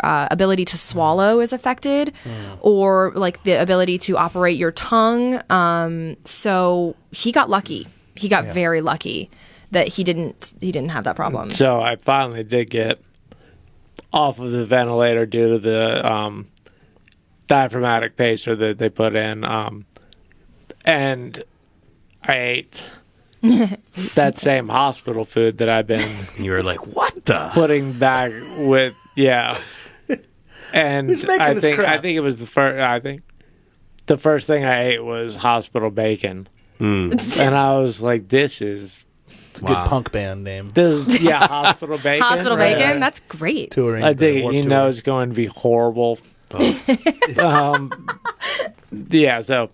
ability to swallow is affected, or like the ability to operate your tongue. So he got lucky. He got very lucky that he didn't have that problem. So I finally did get off of the ventilator due to the diaphragmatic pacer that they put in. And I ate that same hospital food that I've been You were like, what the? putting back with, yeah. And Who's making I this think crap? it was the first. I think the first thing I ate was hospital bacon, and I was like, "This is It's a good punk band name. hospital bacon." Hospital right? bacon. That's great. Touring. I the think Warped you Tour. know it's going to be horrible. Yeah, so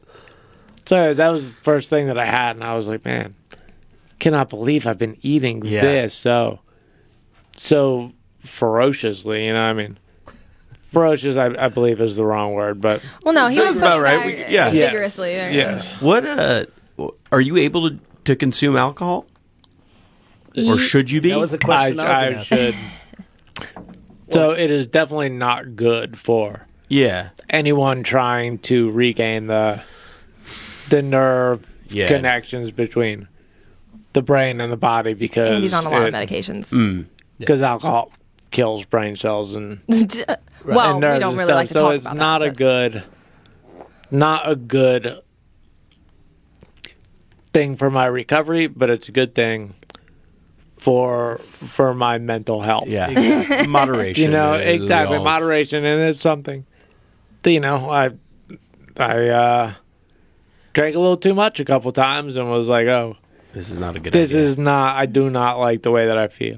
that was the first thing that I had, and I was like, man, cannot believe I've been eating this so ferociously. You know, I mean, ferocious, I believe, is the wrong word, but Well, no, he Sounds was about pushing right. back Yeah. vigorously. There. yes, What are you able to consume alcohol? Or should you be? That was a question I was I going to ask. should. So it is definitely not good for Yeah. anyone trying to regain the nerve Yeah. connections between the brain and the body, because And he's on a lot of medications. because alcohol kills brain cells and Well, and nerves we don't and really stuff. like to so talk it's about not that. not a good thing for my recovery, but it's a good thing for my mental health. Yeah. Moderation. You know, is exactly, all. moderation, and it's something that, you know, I drank a little too much a couple times and was like, oh, This is not a good this idea. is not, I do not like the way that I feel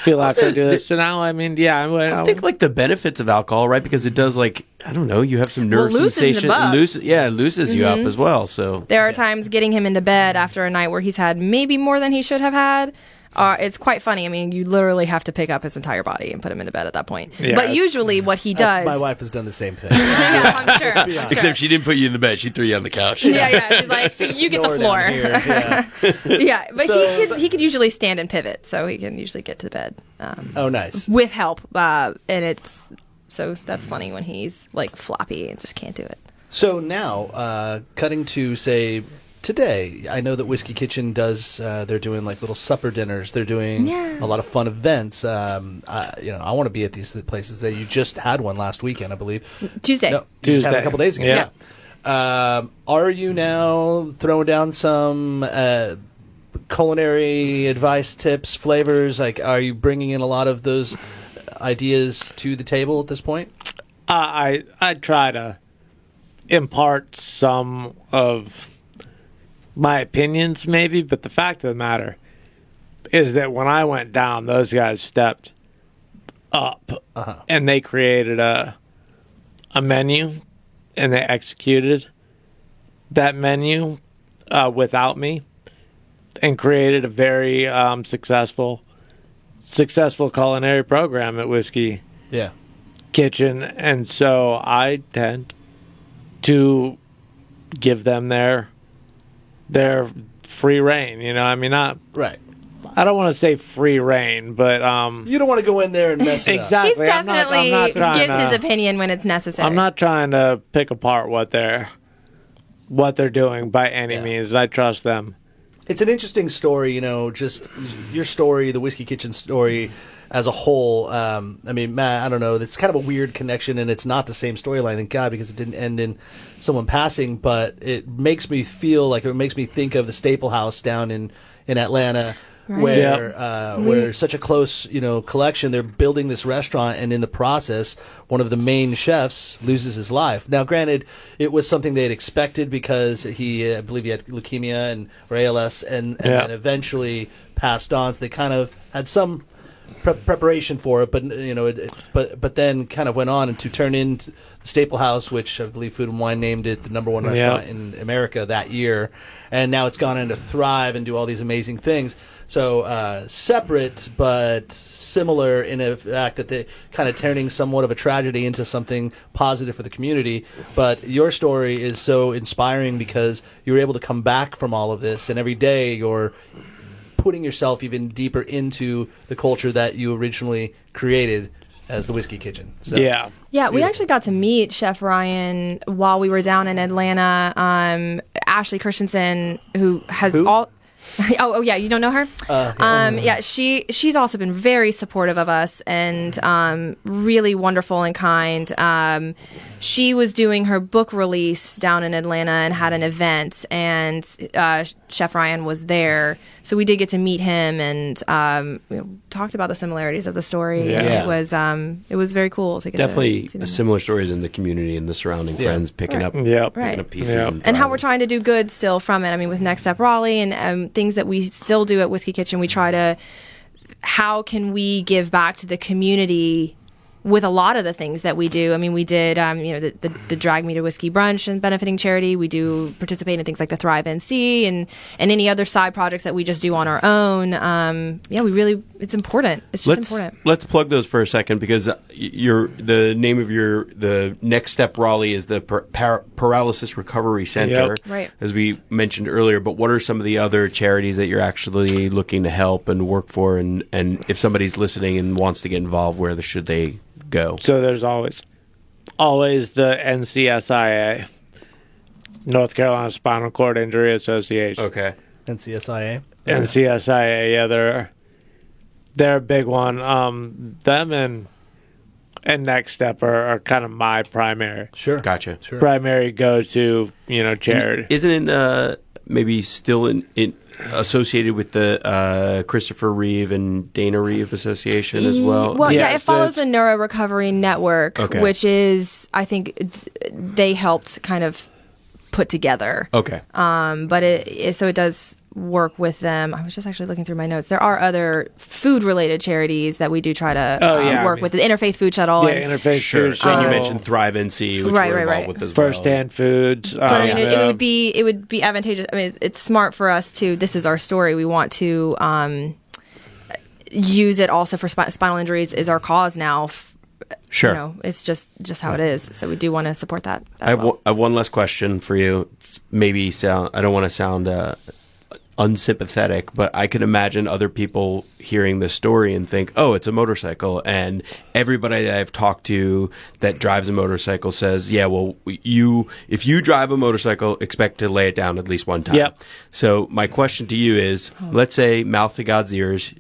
after I do this. So now, I mean, yeah, I think like the benefits of alcohol, right? Because it does, like, I don't know, you have some nerve loosens him sensation. up. It looses you up as well. So There are times getting him into bed after a night where he's had maybe more than he should have had. It's quite funny. I mean, you literally have to pick up his entire body and put him into bed at that point. Yeah. But usually what he does... My wife has done the same thing. Yeah, I'm sure. I'm sure. except she didn't put you in the bed; she threw you on the couch. Yeah. She's like, you get the Door floor. down here, yeah. Yeah, but So- he could usually stand and pivot, so he can usually get to the bed Oh, nice. with help. And it's so that's funny when he's like floppy and just can't do it. So now, cutting to, say, today, I know that Whiskey Kitchen does, they're doing like little supper dinners. They're doing Yeah. a lot of fun events. I want to be at these places. That you just had one last weekend, I believe. Tuesday. No, you just had it a Tuesday. couple days ago. Yeah. Are you now throwing down some culinary advice, tips, flavors? Like, are you bringing in a lot of those ideas to the table at this point? I try to impart some of my opinions, maybe, but the fact of the matter is that when I went down, those guys stepped up and they created a menu, and they executed that menu without me, and created a very successful culinary program at Whiskey Yeah. Kitchen. And so I tend to give them their free reign. You know, I mean, I Right. don't want to say free reign, but You don't want to go in there and mess it up. exactly. He's definitely I'm not trying gives his to- opinion when it's necessary. I'm not trying to pick apart what they're doing by any means. I trust them. It's an interesting story, just your story, the Whiskey Kitchen story as a whole. I mean, Matt, I don't know. It's kind of a weird connection, and it's not the same storyline, thank God, because it didn't end in someone passing, but it makes me feel like, it makes me think of the Staple House down in Atlanta, where such a close, collection, they're building this restaurant, and in the process, one of the main chefs loses his life. Now, granted, it was something they had expected because I believe he had leukemia or ALS, and then eventually passed on. So they kind of had some preparation for it, but but then kind of went on and to turn into the Staple House, which I believe Food and Wine named it the #1 restaurant in America that year, and now it's gone on to thrive and do all these amazing things. So separate but similar in a fact that they kind of turning somewhat of a tragedy into something positive for the community. But your story is so inspiring because you were able to come back from all of this, and every day you're putting yourself even deeper into the culture that you originally created as the Whiskey Kitchen. So, Yeah, we actually got to meet Chef Ryan while we were down in Atlanta. Ashley Christensen, who has Oh yeah, you don't know her? Yeah, she's also been very supportive of us and really wonderful and kind. She was doing her book release down in Atlanta and had an event, and Chef Ryan was there, so we did get to meet him and talked about the similarities of the story. Yeah. And it was very cool to get Definitely to see them. similar stories in the community and the surrounding friends picking up, Yep. Right. picking up pieces. Yep. And how thriving. we're trying to do good still from it. I mean, with Next Step Raleigh and things that we still do at Whiskey Kitchen, we try to, how can we give back to the community with a lot of the things that we do? I mean, we did, the Drag Me to Whiskey Brunch and benefiting charity. We do participate in things like the Thrive NC and any other side projects that we just do on our own. It's important. It's just important. Let's plug those for a second, because the name of the Next Step Raleigh is the Paralysis Recovery Center, Yep. Right. as we mentioned earlier. But what are some of the other charities that you're actually looking to help and work for? And if somebody's listening and wants to get involved, where should they go? So there's always the NCSIA, North Carolina Spinal Cord Injury Association. Okay. NCSIA. NCSIA, yeah, they're a big one. Them and Next Step are kind of my primary Gotcha. Sure. primary go-to, charity. Isn't it maybe still in associated with the Christopher Reeve and Dana Reeve Association as well? Well, Yeah, it so follows it's- the Neuro Recovery Network, Okay. which is, I think, they helped kind of put together. Okay. But it does work with them. I was just actually looking through my notes. There are other food-related charities that we do try to work with. The Interfaith Food Shuttle. Yeah, and- Interfaith Sure. Food So you Shuttle, mentioned Thrive NC, which Right, we're right, involved right. with as well. First Hand Foods. But I mean, it would be advantageous. I mean, it's smart for us to. This is our story. We want to use it also for spinal injuries. Is our cause now? Sure. It's just how it is. So we do want to support that. I have one last question for you. It's maybe I don't want to sound unsympathetic, but I can imagine other people hearing this story and think, oh, it's a motorcycle. And everybody that I've talked to that drives a motorcycle says, yeah, well, if you drive a motorcycle, expect to lay it down at least one time. Yep. So my question to you is, let's say, mouth to God's ears,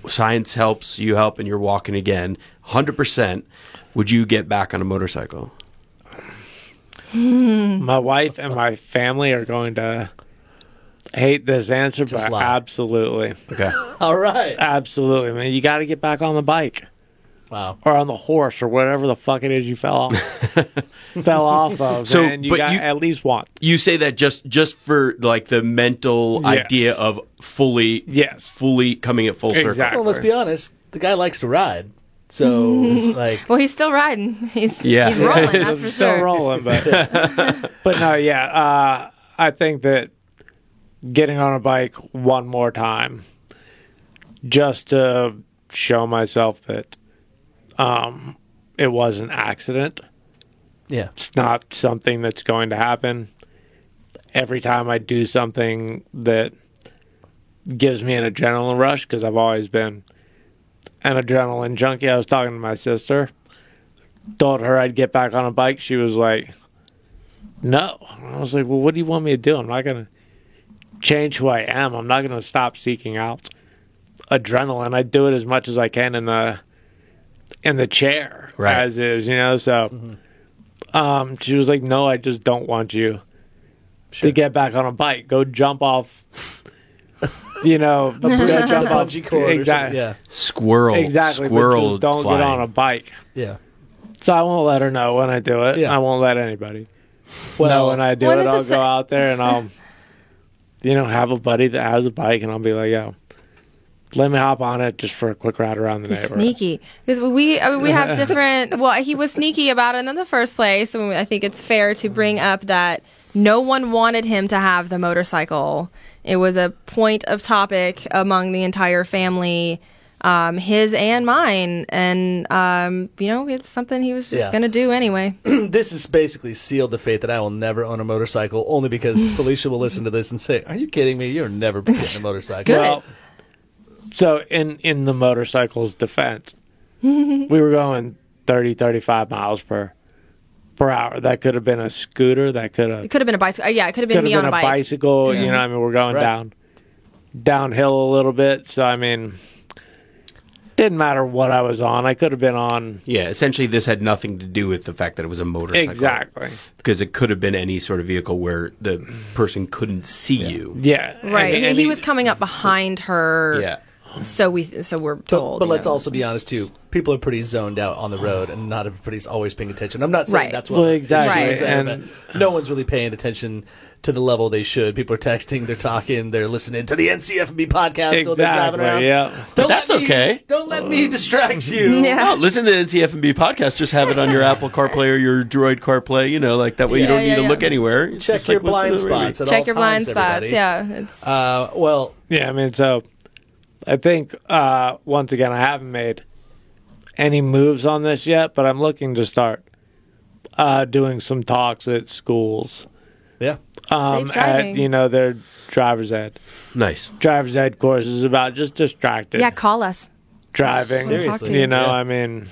science helps, you help, and you're walking again, 100%, would you get back on a motorcycle? My wife and my family are going to hate this answer, Just but lie. absolutely. Okay. All right. Absolutely, man. You got to get back on the bike Wow. or on the horse or whatever the fuck it is you fell off of. So, man. You but got you- at least one. You say that just for like the mental Yes. idea of fully coming at full circle. Exactly. Well, let's be honest. The guy likes to ride. So, like, Well, he's still riding. He's Yeah. rolling. That's for Still sure. rolling, but but no, yeah. I think that getting on a bike one more time, just to show myself that it was an accident. yeah. It's not something that's going to happen. Every time I do something that gives me an adrenaline rush, because I've always been an adrenaline junkie. I was talking to my sister, told her I'd get back on a bike. She was like, no. I was like, well, what do you want me to do? I'm not going to change who I am. I'm not going to stop seeking out adrenaline. I do it as much as I can in the chair, Right. as is, so she was like, no, I just don't want you to get back on a bike. Go jump off, go jump off Bungee cord or something. Yeah. Squirrel. Exactly, Squirrel but just don't flying. get on a bike. Yeah. So I won't let her know when I do it. Yeah. I won't let anybody know Well, when I do When it. it's a I'll go out there and I'll, have a buddy that has a bike, and I'll be like, yo, let me hop on it just for a quick ride around the He's neighborhood. sneaky because we have different. Well, he was sneaky about it in the first place, so I think it's fair to bring up that no one wanted him to have the motorcycle. It was a point of topic among the entire family, his and mine, and it's something he was just Yeah. going to do anyway. This has basically sealed the fate that I will never own a motorcycle, only because Felicia will listen to this and say, are you kidding me? You're never getting a motorcycle. Good. Well, so in the motorcycle's defense, we were going 30, 35 miles per hour. That could have been a scooter. That could have It could have been a bicycle. Yeah, it could have been me on a bike. bicycle. Yeah. We're going Right. down downhill a little bit. So, I mean, didn't matter what I was on. I could have been on. Yeah, essentially this had nothing to do with the fact that it was a motorcycle. Exactly. Because it could have been any sort of vehicle where the person couldn't see you. Yeah. Right. And he was coming up behind her. Yeah. So we're told. But you let's know. also be honest too. People are pretty zoned out on the road, and not everybody's always paying attention. I'm not saying Right. that's what Well, exactly. it should say, And- but no one's really paying attention to the level they should. People are texting, they're talking, they're listening to the NCFB podcast while they're driving around. Exactly, yeah. Don't That's let me- okay. Don't let me distract you. Yeah. Oh, listen to the NCFB podcast. Just have it on your Apple CarPlay or your Droid CarPlay. You know, like that way you don't need to look anywhere. It's Check just your like listen blind to the radio. spots. At Check all your blind times, spots. everybody. Yeah. It's Well, Yeah, I mean, so I think, once again, I haven't made any moves on this yet, but I'm looking to start doing some talks at schools. yeah. Safe driving. At, you know, their driver's ed. Nice. Driver's ed courses about just distracted yeah. Call us. driving. We'll talk to you. You know, Yeah. I mean,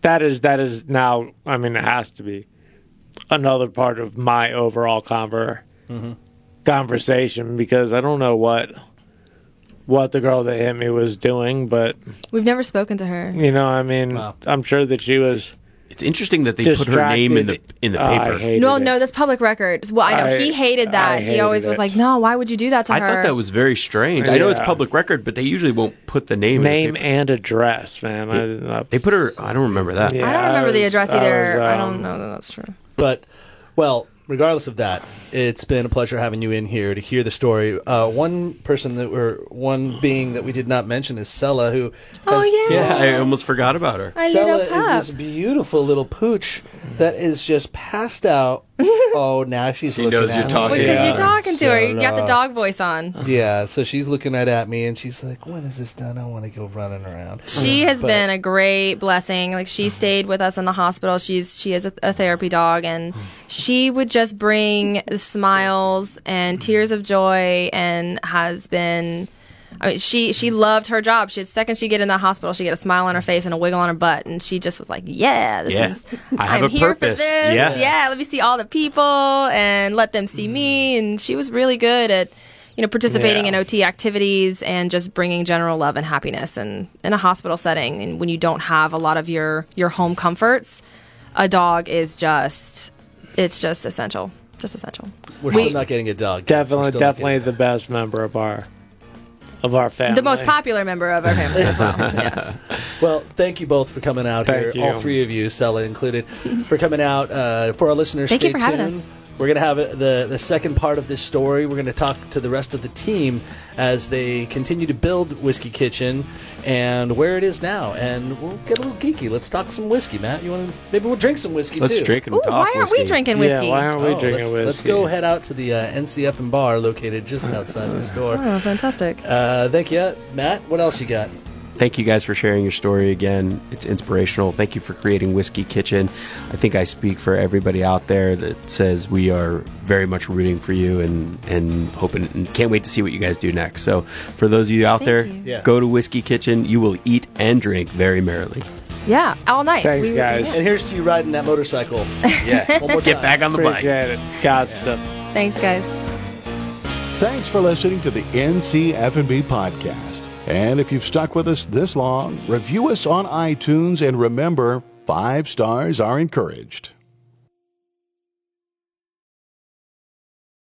that is now, I mean, it has to be another part of my overall conversation, because I don't know what the girl that hit me was doing, but, We've never spoken to her. you know, I mean, Wow. I'm sure that she was It's interesting that they distracted. put her name in the paper. I hated No, it. no, that's public record. Well, I know he hated that. I He always hated was it. like, "No, why would you do that to I her?" thought that was very strange. I know it's Yeah. public record, but they usually won't put the name Name in the paper. and address, man. They put her. I don't remember that. Yeah. I don't remember the address either. I I don't know that that's true. But, well, regardless of that, it's been a pleasure having you in here to hear the story. One being that we did not mention is Sella, who has, Yeah, I almost forgot about her. Our Sella little pup. is this beautiful little pooch that is just passed out. Oh, now she's She looking knows at you're me. talking. Because Yeah. you're talking to her. You got the Sella. dog voice on. Yeah, so she's looking at me, and she's like, "When is this done? I want to go running around." She has But- been a great blessing. Like, she stayed with us in the hospital. She is a therapy dog, and she would just bring smiles and tears of joy, and has been. I mean, she loved her job. The second she get in the hospital, she get a smile on her face and a wiggle on her butt, and she just was like, "Yeah, this Yeah. is. I have I'm a here purpose. for this. Yeah. Let me see all the people and let them see me." And she was really good at, participating in Yeah. OT activities and just bringing general love and happiness. And in a hospital setting, and when you don't have a lot of your home comforts, a dog is just essential. Just essential. We're still not getting a dog. kids. We're Definitely, still not definitely getting the best member of our family. The most popular member of our family as well. Yes. Well, thank you both for coming out Thank here. you. All three of you, Sella included, for coming out. For our listeners, Thank stay you for having tuned. us. We're going to have the second part of this story. We're going to talk to the rest of the team as they continue to build Whiskey Kitchen and where it is now. And we'll get a little geeky. Let's talk some whiskey, Matt. Maybe we'll drink some whiskey Let's too. drink and Ooh, talk why aren't we whiskey. drinking whiskey? Yeah, why aren't we drinking whiskey? Let's go head out to the NCF and bar located just outside this door. Oh, fantastic. Thank you, Matt. What else you got? Thank you guys for sharing your story again. It's inspirational. Thank you for creating Whiskey Kitchen. I think I speak for everybody out there that says we are very much rooting for you and hoping and can't wait to see what you guys do next. So for those of you out there, you. Yeah. go to Whiskey Kitchen. You will eat and drink very merrily. Yeah, all night. Thanks, guys. And here's to you riding that motorcycle. Yeah. One more Get time. back on the bike. Appreciate it. God stuff. Thanks, guys. Thanks for listening to the NCF&B podcast. And if you've stuck with us this long, review us on iTunes, and remember, 5 stars are encouraged.